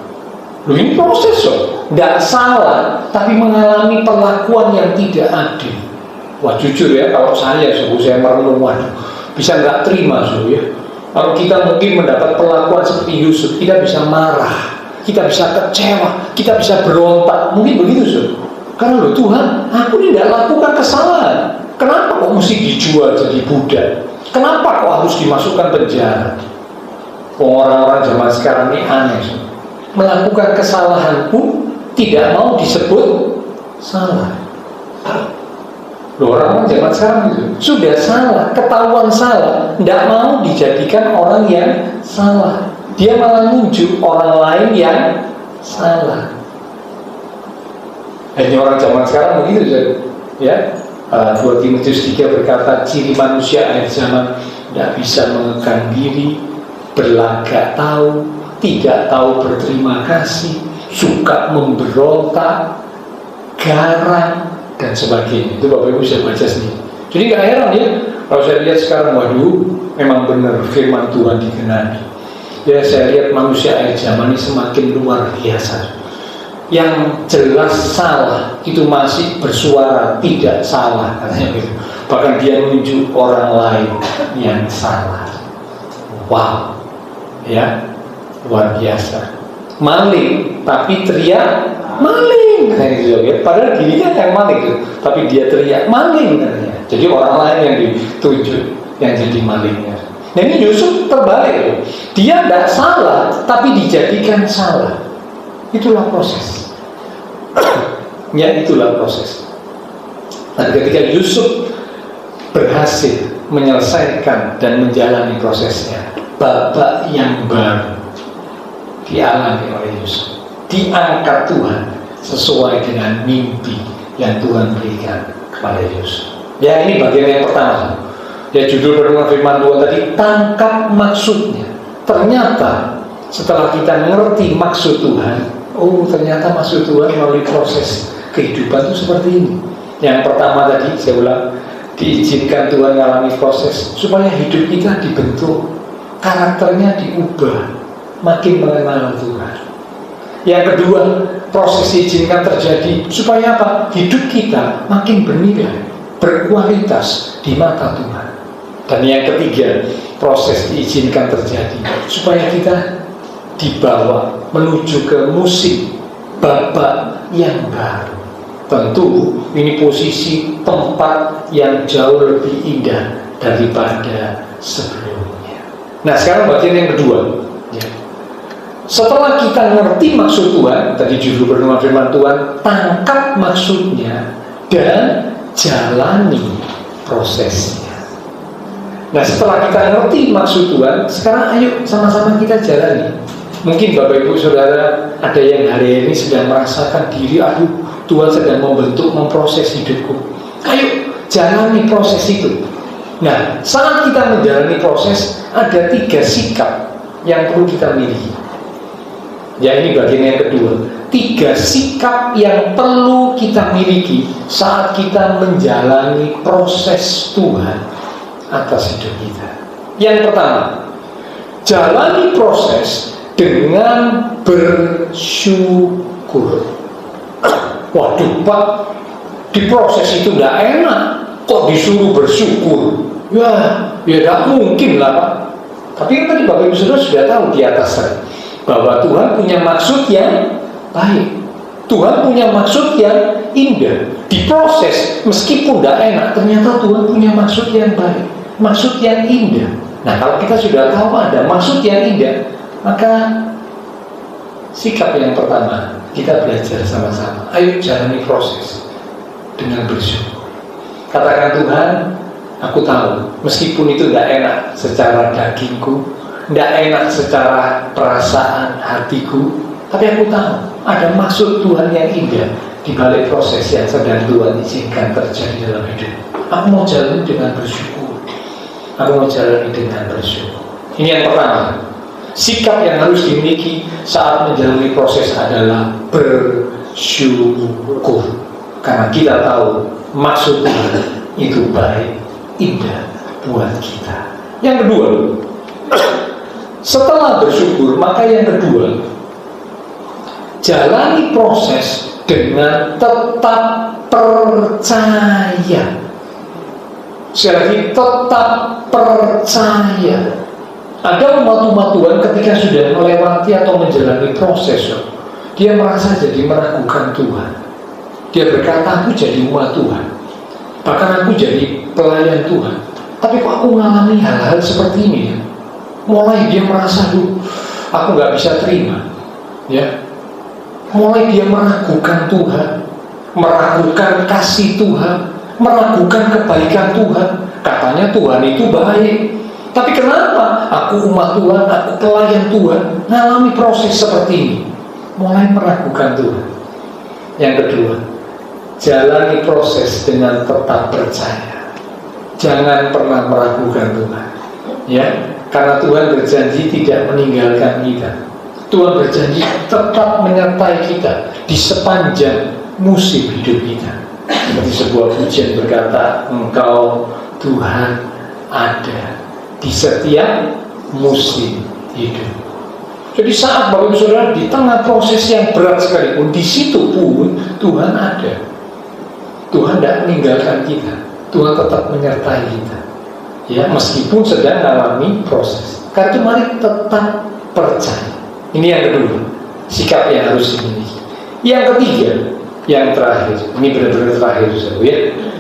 Ini proses, tidak salah, tapi mengalami perlakuan yang tidak adil. Wah, jujur ya, kalau saya merenung, waduh, bisa nggak terima, ya. Kalau kita mungkin mendapat perlakuan seperti Yusuf, kita bisa marah, kita bisa kecewa, kita bisa berontak, mungkin begitu, Karena loh Tuhan, aku tidak lakukan kesalahan. Kenapa kok mesti dijual jadi budak? Kenapa kok harus dimasukkan penjara? Orang-orang zaman sekarang ini aneh. Melakukan kesalahan pun tidak mau disebut salah. Loh, orang-orang zaman sekarang itu sudah salah, ketahuan salah, tidak mau dijadikan orang yang salah. Dia malah nunjuk orang lain yang salah. Hanya orang zaman sekarang begitu, ya. 2 Timotius 3 berkata, ciri manusia akhir zaman tidak bisa mengekang diri, berlagak tahu, tidak tahu berterima kasih, suka memberontak, garang, dan sebagainya. Itu Bapak Ibu bisa baca sendiri. Jadi gak heran ya, kalau saya lihat sekarang, waduh, memang benar firman Tuhan digenapi. Ya, saya lihat manusia akhir zaman ini semakin luar biasa. Yang jelas salah itu masih bersuara tidak salah, katanya gitu. Bahkan dia menunjuk orang lain yang salah. Wow, ya, luar biasa. Maling tapi teriak maling, katanya gitu, ya. Padahal dirinya yang maling gitu, tapi dia teriak maling, katanya. Jadi orang lain yang ditunjuk yang jadi malingnya. Nah, ini Yusuf terbalik loh. Dia tidak salah tapi dijadikan salah. Itulah proses. Ya, itulah proses. Dan ketika Yusuf berhasil menyelesaikan dan menjalani prosesnya, babak yang baru dialami oleh Yusuf, diangkat Tuhan sesuai dengan mimpi yang Tuhan berikan kepada Yusuf. Ya, ini bagian yang pertama. Ya, judul renungan firman Tuhan tadi, tangkap maksudnya. Ternyata setelah kita mengerti maksud Tuhan, oh, ternyata maksud Tuhan melalui proses kehidupan itu seperti ini. Yang pertama tadi saya ulang, diizinkan Tuhan mengalami proses supaya hidup kita dibentuk, karakternya diubah, makin mengenal Tuhan. Yang kedua, proses diizinkan terjadi supaya apa? Hidup kita makin bernilai, berkualitas di mata Tuhan. Dan yang ketiga, proses diizinkan terjadi supaya kita dibawa menuju ke musim babak yang baru. Tentu ini posisi tempat yang jauh lebih indah daripada sebelumnya. Nah, sekarang bagian yang kedua, ya. Setelah kita ngerti maksud Tuhan, tadi judul renungan firman Tuhan, tangkap maksudnya dan jalani prosesnya. Nah, setelah kita ngerti maksud Tuhan, sekarang ayo sama-sama kita jalani. Mungkin Bapak Ibu Saudara ada yang hari ini sedang merasakan diri, aduh, Tuhan sedang membentuk, memproses hidupku. Ayo jalani proses itu. Nah, saat kita menjalani proses, ada 3 sikap yang perlu kita miliki. Ya, ini bagian yang kedua. 3 sikap yang perlu kita miliki saat kita menjalani proses Tuhan atas hidup kita. Yang pertama, jalani proses dengan bersyukur. Waduh Pak, di proses itu tidak enak, kok disuruh bersyukur? Ya tidak mungkin lah Pak. Tapi kan tadi Bapak Ibu Saudara sudah tahu di atas tadi, bahwa Tuhan punya maksud yang baik, Tuhan punya maksud yang indah. Di proses meskipun tidak enak, ternyata Tuhan punya maksud yang baik, maksud yang indah. Nah, kalau kita sudah tahu ada maksud yang indah, maka Sikap yang pertama, kita belajar sama-sama. Ayo jalani proses dengan bersyukur. Katakan, Tuhan, aku tahu meskipun itu tidak enak secara dagingku, tidak enak secara perasaan hatiku, tapi aku tahu ada maksud Tuhan yang indah di balik proses yang sedang Tuhan izinkan terjadi dalam hidup. Aku mau jalani dengan bersyukur. Aku mau jalani dengan bersyukur. Ini yang pertama. Sikap yang harus dimiliki saat menjalani proses adalah bersyukur. Karena kita tahu maksud Tuhan itu baik, indah buat kita. Yang kedua, setelah bersyukur, maka yang kedua, jalani proses dengan tetap percaya. Sekali lagi, tetap percaya. Ada umat-umat Tuhan ketika sudah melewati atau menjalani proses, dia merasa jadi meragukan Tuhan. Dia berkata, aku jadi umat Tuhan, bahkan aku jadi pelayan Tuhan, tapi kok aku mengalami hal-hal seperti ini ya? Mulai dia merasa, aku gak bisa terima ya. Mulai dia meragukan Tuhan, meragukan kasih Tuhan, meragukan kebaikan Tuhan. Katanya Tuhan itu baik, tapi kenapa aku umat Tuhan, aku pelayan Tuhan, mengalami proses seperti ini? Mulai meragukan Tuhan. Yang kedua, jalani proses dengan tetap percaya. Jangan pernah meragukan Tuhan ya, karena Tuhan berjanji tidak meninggalkan kita. Tuhan berjanji tetap menyertai kita di sepanjang musim hidup kita. Seperti sebuah pujian berkata, Engkau Tuhan ada di setiap musim hidup. Jadi saat Bapak Ibu Saudara di tengah proses yang berat sekalipun, di situ pun Tuhan ada. Tuhan tidak meninggalkan kita. Tuhan tetap menyertai kita. Ya, meskipun sedang mengalami proses. Karena itu mari tetap percaya. Ini yang kedua, sikap yang harus dimiliki. Yang ketiga, yang terakhir, ini benar-benar terakhir ya.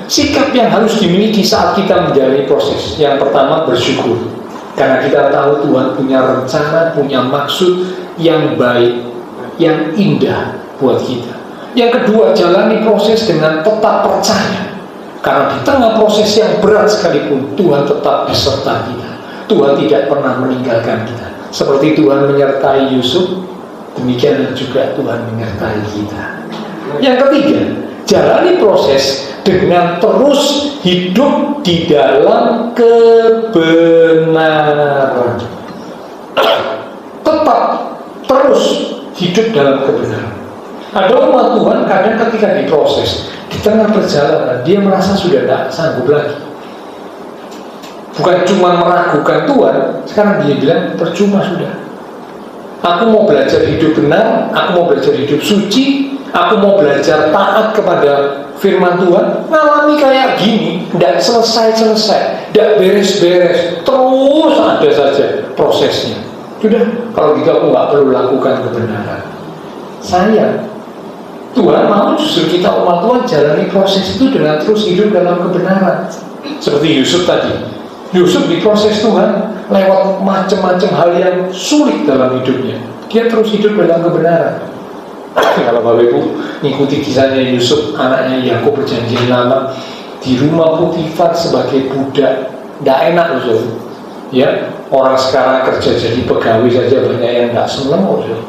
Sikap yang harus dimiliki saat kita menjalani proses. Yang pertama, bersyukur. Karena kita tahu Tuhan punya rencana, punya maksud yang baik, yang indah buat kita. Yang kedua, jalani proses dengan tetap percaya. Karena di tengah proses yang berat sekalipun, Tuhan tetap beserta kita. Tuhan tidak pernah meninggalkan kita. Seperti Tuhan menyertai Yusuf, demikian juga Tuhan menyertai kita. Yang ketiga, jalani proses dengan terus hidup di dalam kebenaran. Tetap terus hidup dalam kebenaran. Ada umat Tuhan kadang ketika diproses, di tengah perjalanan dia merasa sudah tidak sanggup lagi. Bukan cuma meragukan Tuhan, sekarang dia bilang percuma sudah. Aku mau belajar hidup benar, aku mau belajar hidup suci, aku mau belajar taat kepada firman Tuhan. Ngalami kayak gini, tidak selesai-selesai, tidak beres-beres, terus ada saja prosesnya. Sudah, kalau gitu aku nggak perlu lakukan kebenaran. Sayang, Tuhan mau justru kita umat Tuhan jalani proses itu dengan terus hidup dalam kebenaran. Seperti Yusuf tadi. Yusuf diproses Tuhan lewat macam-macam hal yang sulit dalam hidupnya. Dia terus hidup dalam kebenaran. Kalau Bapak Ibu mengikuti kisahnya Yusuf, anaknya Yakub perjanjian lama, di rumah Potifar sebagai budak, tidak enak Yusuf. Ya, orang sekarang kerja jadi pegawai saja banyak yang tidak senang Yusuf.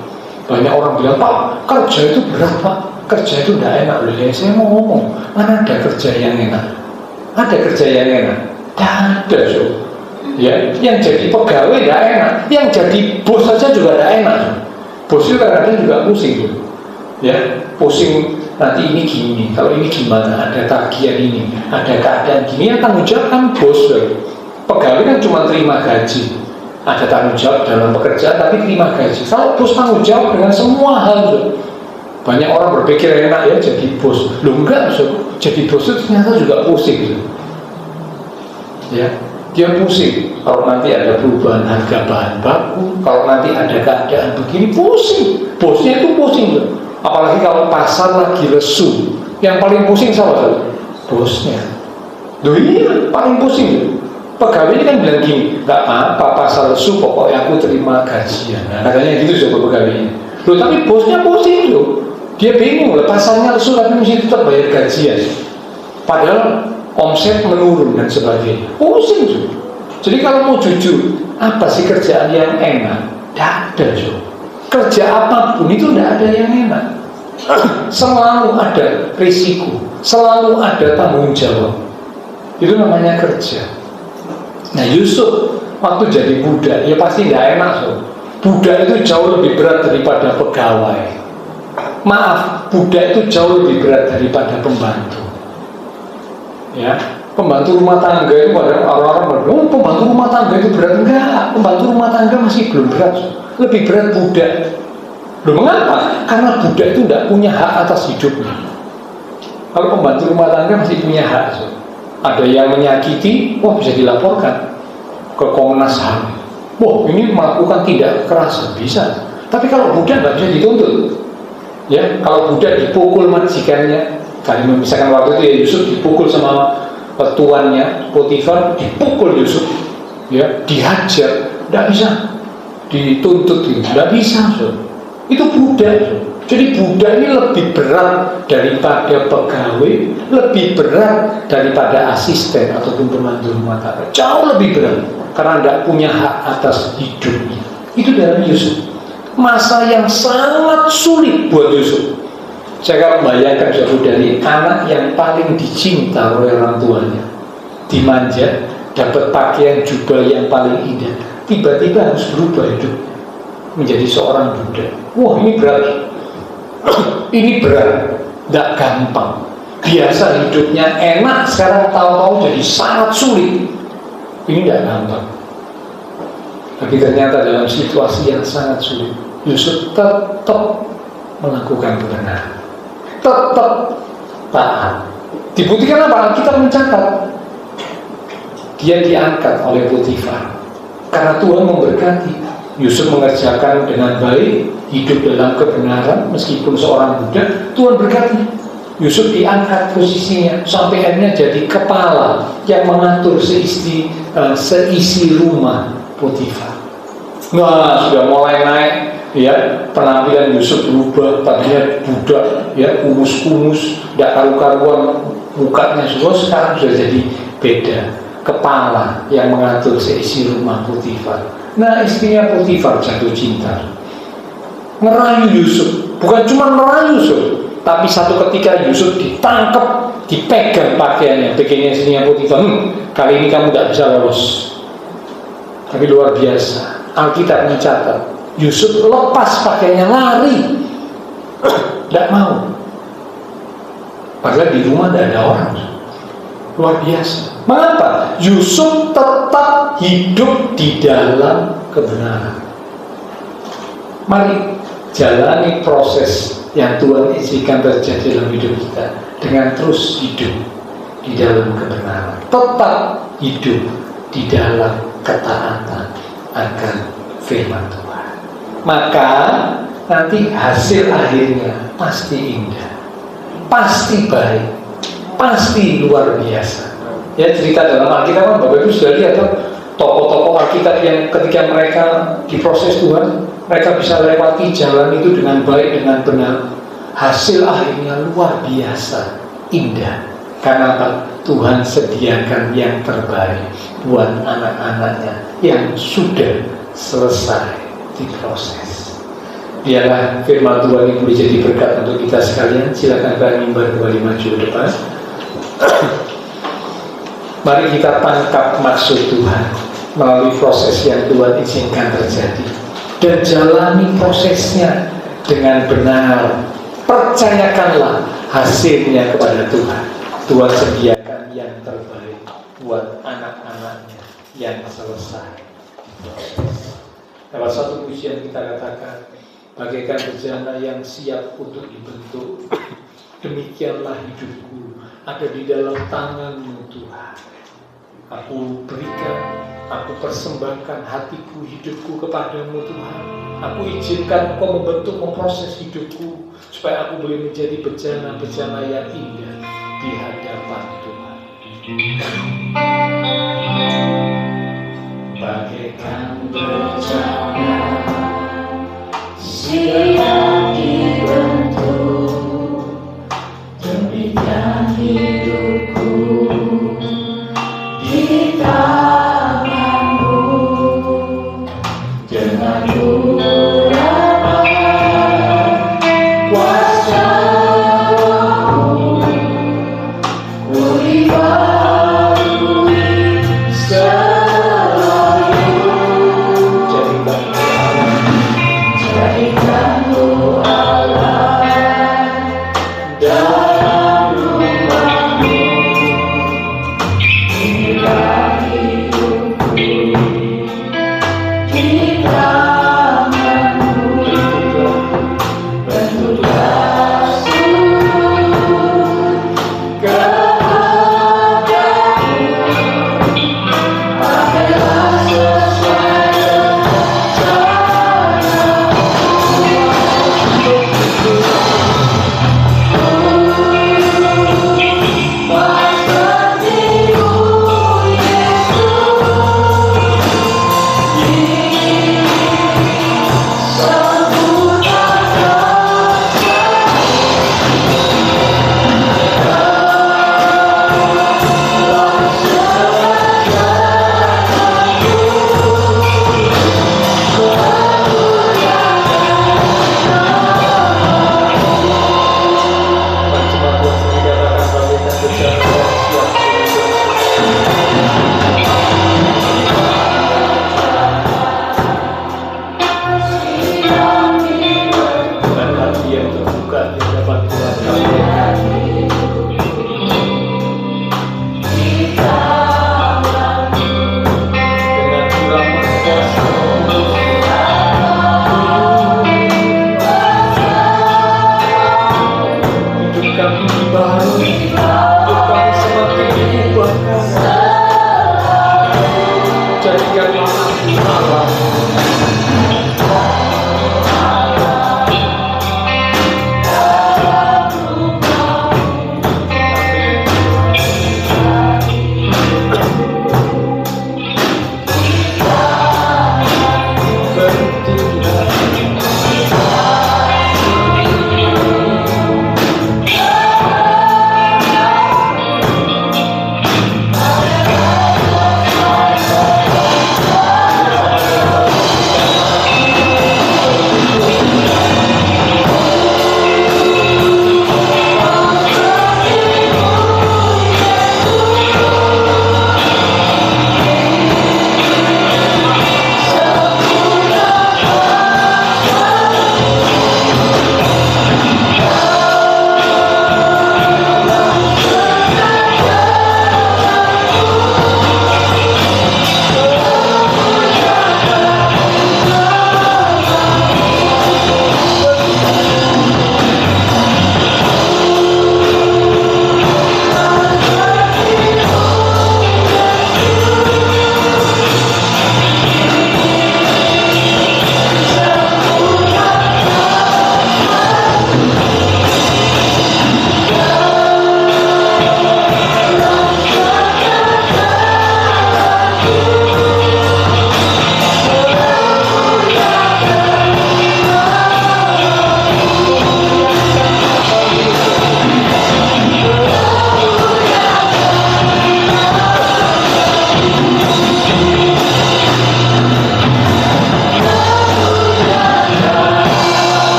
Banyak orang bilang, Pak, kerja itu berat Pak, kerja itu tidak enak. Ya, saya mau ngomong, mana ada kerja yang enak? Ada kerja yang enak? Tidak ada so. Ya, yang jadi pegawai tidak enak, yang jadi bos saja juga tidak enak. Bos itu kadang-kadang juga pusing so. Ya, pusing nanti ini gini, kalau ini gimana, ada tagihan ini, ada keadaan gini, yang tanggung jawab kan bos so. Pegawai kan cuma terima gaji, ada tanggung jawab dalam pekerjaan tapi terima gaji. Kalau bos tanggung jawab dengan semua hal so. Banyak orang berpikir enak ya jadi bos, lu enggak so. Jadi bos itu ternyata juga pusing so. Ya, dia pusing kalau nanti ada perubahan harga bahan baku, kalau nanti ada keadaan begini, pusing. Bosnya itu pusing tuh. Apalagi kalau pasar lagi lesu, yang paling pusing siapa? Bosnya. Loh iya, paling pusing tuh. Pegawai ini kan bilang gini, nggak apa-apa pasar lesu, pokoknya aku terima gajian. Nah, katanya gitu coba pegawai. Loh, tapi bosnya pusing loh. Dia bingung, lepasannya lesu tapi mesti tetap bayar gajian. Padahal omset menurun dan sebagainya. Pusing tuh. Jadi kalau mau jujur, apa sih kerjaan yang enak? Tidak ada, Jo. Kerja apapun itu tidak ada yang enak. Selalu ada risiko, selalu ada tanggung jawab. Itu namanya kerja. Nah, Yusuf waktu jadi budak, ya pasti tidak enak, Jo. Budak itu jauh lebih berat daripada pegawai. Maaf, budak itu jauh lebih berat daripada pembantu. Ya, pembantu rumah tangga itu pada orang-orang bilang, oh pembantu rumah tangga itu berat. Enggak, pembantu rumah tangga masih belum berat. Lebih berat budak. Loh, mengapa? Karena budak itu tidak punya hak atas hidupnya. Kalau pembantu rumah tangga masih punya hak. Ada yang menyakiti, wah bisa dilaporkan ke Komnas HAM. Wah, ini melakukan tindak kekerasan, bisa. Tapi kalau budak nggak bisa dituntut. Ya, kalau budak dipukul majikannya, kali misalkan waktu itu ya Yusuf dipukul sama tuannya Potifar, dipukul Yusuf, ya, dihajar, tidak bisa dituntut, tidak bisa, so. Itu budak, so. Jadi budak ini lebih berat daripada pegawai, lebih berat daripada asisten ataupun pembantu rumah tangga, jauh lebih berat karena tidak punya hak atas hidupnya. Itu dalam Yusuf. Masa yang sangat sulit buat Yusuf. Saya kalau bayangkan dari anak yang paling dicinta oleh orang tuanya, dimanja, dapat pakaian jubah yang paling indah, tiba-tiba harus berubah hidup menjadi seorang budak. Wah, ini berat. Ini berat, tidak gampang. Biasa hidupnya enak, sekarang tahu-tahu jadi sangat sulit. Ini tidak gampang. Tapi ternyata dalam situasi yang sangat sulit, Yusuf tetap melakukan kebenaran, tetap taat. Dibuktikan apa? Kita mencatat dia diangkat oleh Potifar karena Tuhan memberkati. Yusuf mengerjakan dengan baik, hidup dalam kebenaran meskipun seorang budak. Tuhan berkati. Yusuf diangkat posisinya sampai akhirnya jadi kepala yang mengatur seisi rumah Potifar. Nah, sudah mulai naik, ya, penampilan Yusuf berubah. Tadinya budak, ya, kumus-kumus, tidak karu-karuan mukanya, sekarang sudah jadi beda, kepala yang mengatur seisi rumah Potifar. Nah, istrinya Potifar jatuh cinta, merayu Yusuf. Bukan cuma merayu Yusuf, tapi satu ketika Yusuf ditangkap, dipegang pakaiannya istrinya Potifar. Kali ini kamu tidak bisa lolos. Tapi luar biasa, Alkitab mencatat Yusuf lepas pakaiannya, lari, tidak mau. Padahal di rumah tidak ada orang. Luar biasa. Mengapa? Yusuf tetap hidup di dalam kebenaran. Mari jalani proses yang Tuhan izinkan terjadi dalam hidup kita dengan terus hidup di dalam kebenaran. Tetap hidup di dalam ketaatan akan firman Tuhan. Maka nanti hasil akhirnya pasti indah, pasti baik, pasti luar biasa. Ya, cerita dalam Alkitab, Bapak Ibu sudah lihat tokoh-tokoh Alkitab yang ketika mereka diproses Tuhan, mereka bisa lewati jalan itu dengan baik, dengan benar. Hasil akhirnya luar biasa, indah. Karena apa? Tuhan sediakan yang terbaik buat anak-anaknya yang sudah selesai diproses. Biarlah firman Tuhan ini boleh jadi berkat untuk kita sekalian. Silakan Pak Mimbar kembali maju ke depan. Mari kita tangkap maksud Tuhan melalui proses yang Tuhan izinkan terjadi dan jalani prosesnya dengan benar. Percayakanlah hasilnya kepada Tuhan. Tuhan sediakan yang terbaik buat anak-anaknya yang selesai diproses. Lewat satu pujian kita katakan, bagaikan bejana yang siap untuk dibentuk, demikianlah hidupku ada di dalam tangan-Mu Tuhan. Aku berikan, aku persembahkan hatiku, hidupku kepadamu Tuhan. Aku izinkan Engkau membentuk, memproses hidupku supaya aku boleh menjadi bejana-bejana yang indah di hadapan Tuhan. Bagaikan bejana siap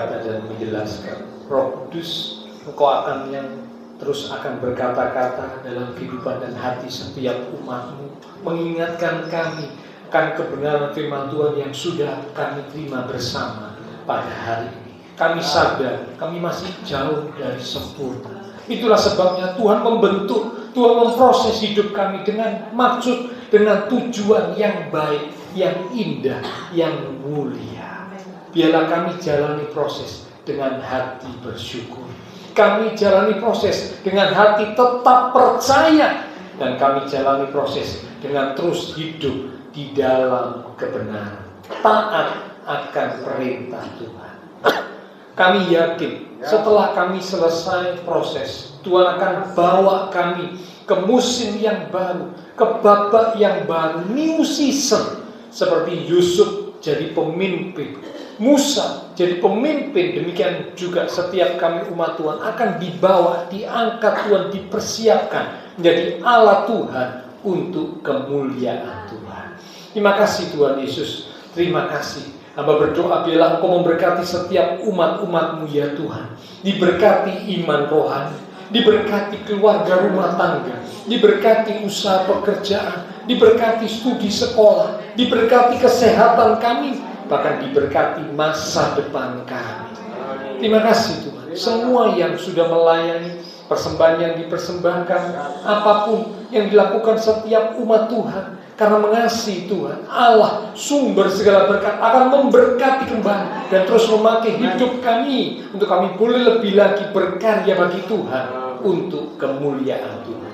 berkata dan menjelaskan, Roh Kudus, Engkau akan yang terus akan berkata-kata dalam kehidupan dan hati setiap umat-Mu, mengingatkan kami akan kebenaran firman Tuhan yang sudah kami terima bersama pada hari ini. Kami sadar, kami masih jauh dari sempurna. Itulah sebabnya Tuhan membentuk, Tuhan memproses hidup kami dengan maksud, dengan tujuan yang baik, yang indah, yang mulia. Biarlah kami jalani proses dengan hati bersyukur. Kami jalani proses dengan hati tetap percaya. Dan kami jalani proses dengan terus hidup di dalam kebenaran. Taat akan perintah Tuhan. Kami yakin setelah kami selesai proses, Tuhan akan bawa kami ke musim yang baru, ke babak yang baru, new season. Seperti Yusuf jadi pemimpin, Musa jadi pemimpin, demikian juga setiap kami umat Tuhan akan dibawa, diangkat Tuhan, dipersiapkan menjadi Allah Tuhan untuk kemuliaan Tuhan. Terima kasih Tuhan Yesus, terima kasih. Hamba berdoa biarlah Engkau memberkati setiap umat-umat-Mu ya Tuhan. Diberkati iman rohani, diberkati keluarga rumah tangga, diberkati usaha pekerjaan, diberkati studi sekolah, diberkati kesehatan kami, bahkan diberkati masa depan kami. Terima kasih Tuhan. Semua yang sudah melayani, persembahan yang dipersembahkan, apapun yang dilakukan setiap umat Tuhan, karena mengasihi Tuhan, Allah sumber segala berkat akan memberkati kembali dan terus memakai hidup kami untuk kami boleh lebih lagi berkarya bagi Tuhan untuk kemuliaan Tuhan.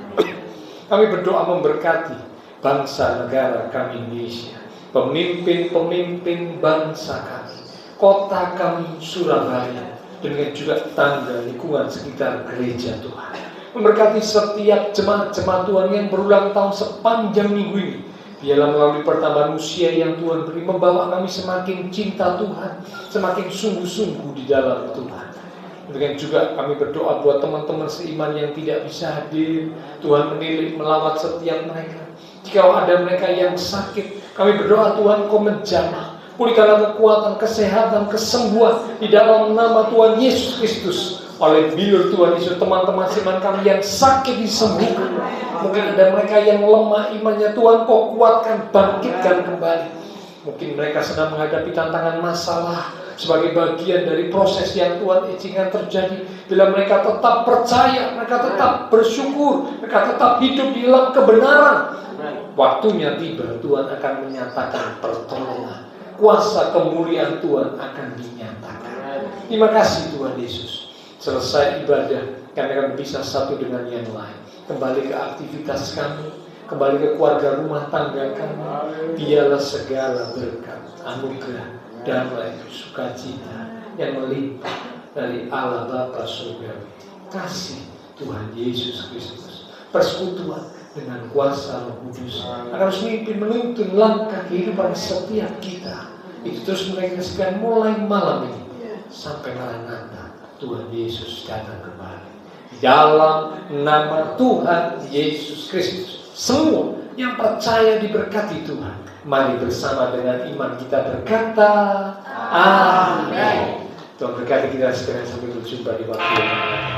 Kami berdoa memberkati bangsa negara kami Indonesia, pemimpin-pemimpin bangsa kami, kota kami Surabaya, dengan juga tangga lingkungan sekitar gereja Tuhan. Memberkati setiap jemaat-jemaat Tuhan yang berulang tahun sepanjang minggu ini. Biarlah melalui pertambahan usia yang Tuhan beri, membawa kami semakin cinta Tuhan, semakin sungguh-sungguh di dalam Tuhan. Demikian juga kami berdoa buat teman-teman seiman yang tidak bisa hadir. Tuhan menilik melawat setiap mereka. Jika ada mereka yang sakit, kami berdoa Tuhan Kau menjamah, pulihkanlah kekuatan, kesehatan, kesembuhan di dalam nama Tuhan Yesus Kristus. Oleh bilur Tuhan Yesus, teman-teman seiman kami yang sakit disembuhkan. Mungkin ada mereka yang lemah imannya, Tuhan Kau kuatkan, bangkitkan kembali. Mungkin mereka sedang menghadapi tantangan masalah sebagai bagian dari proses yang Tuhan izinkan terjadi. Bila mereka tetap percaya, mereka tetap bersyukur, mereka tetap hidup di dalam kebenaran, waktunya tiba, Tuhan akan menyatakan pertolongan. Kuasa kemuliaan Tuhan akan dinyatakan. Terima kasih Tuhan Yesus. Selesai ibadah, kami akan bisa satu dengan yang lain. Kembali ke aktivitas kami, kembali ke keluarga rumah tangga kami. Biarlah segala berkat, anugerah, damai, sukacita yang melimpah dari Allah Bapa Surgawi, kasih Tuhan Yesus Kristus, persekutuan dengan kuasa Roh Kudus akan memimpin menuntun langkah kehidupan setiap kita. Itu terus mengingatkan mulai malam ini sampai Maranatha, Tuhan Yesus datang kembali. Dalam nama Tuhan Yesus Kristus, semua yang percaya diberkati Tuhan. Mari bersama dengan iman kita berkata, Amin. Tuhan berkati kita sekalian sampai berjumpa di waktu yang lain.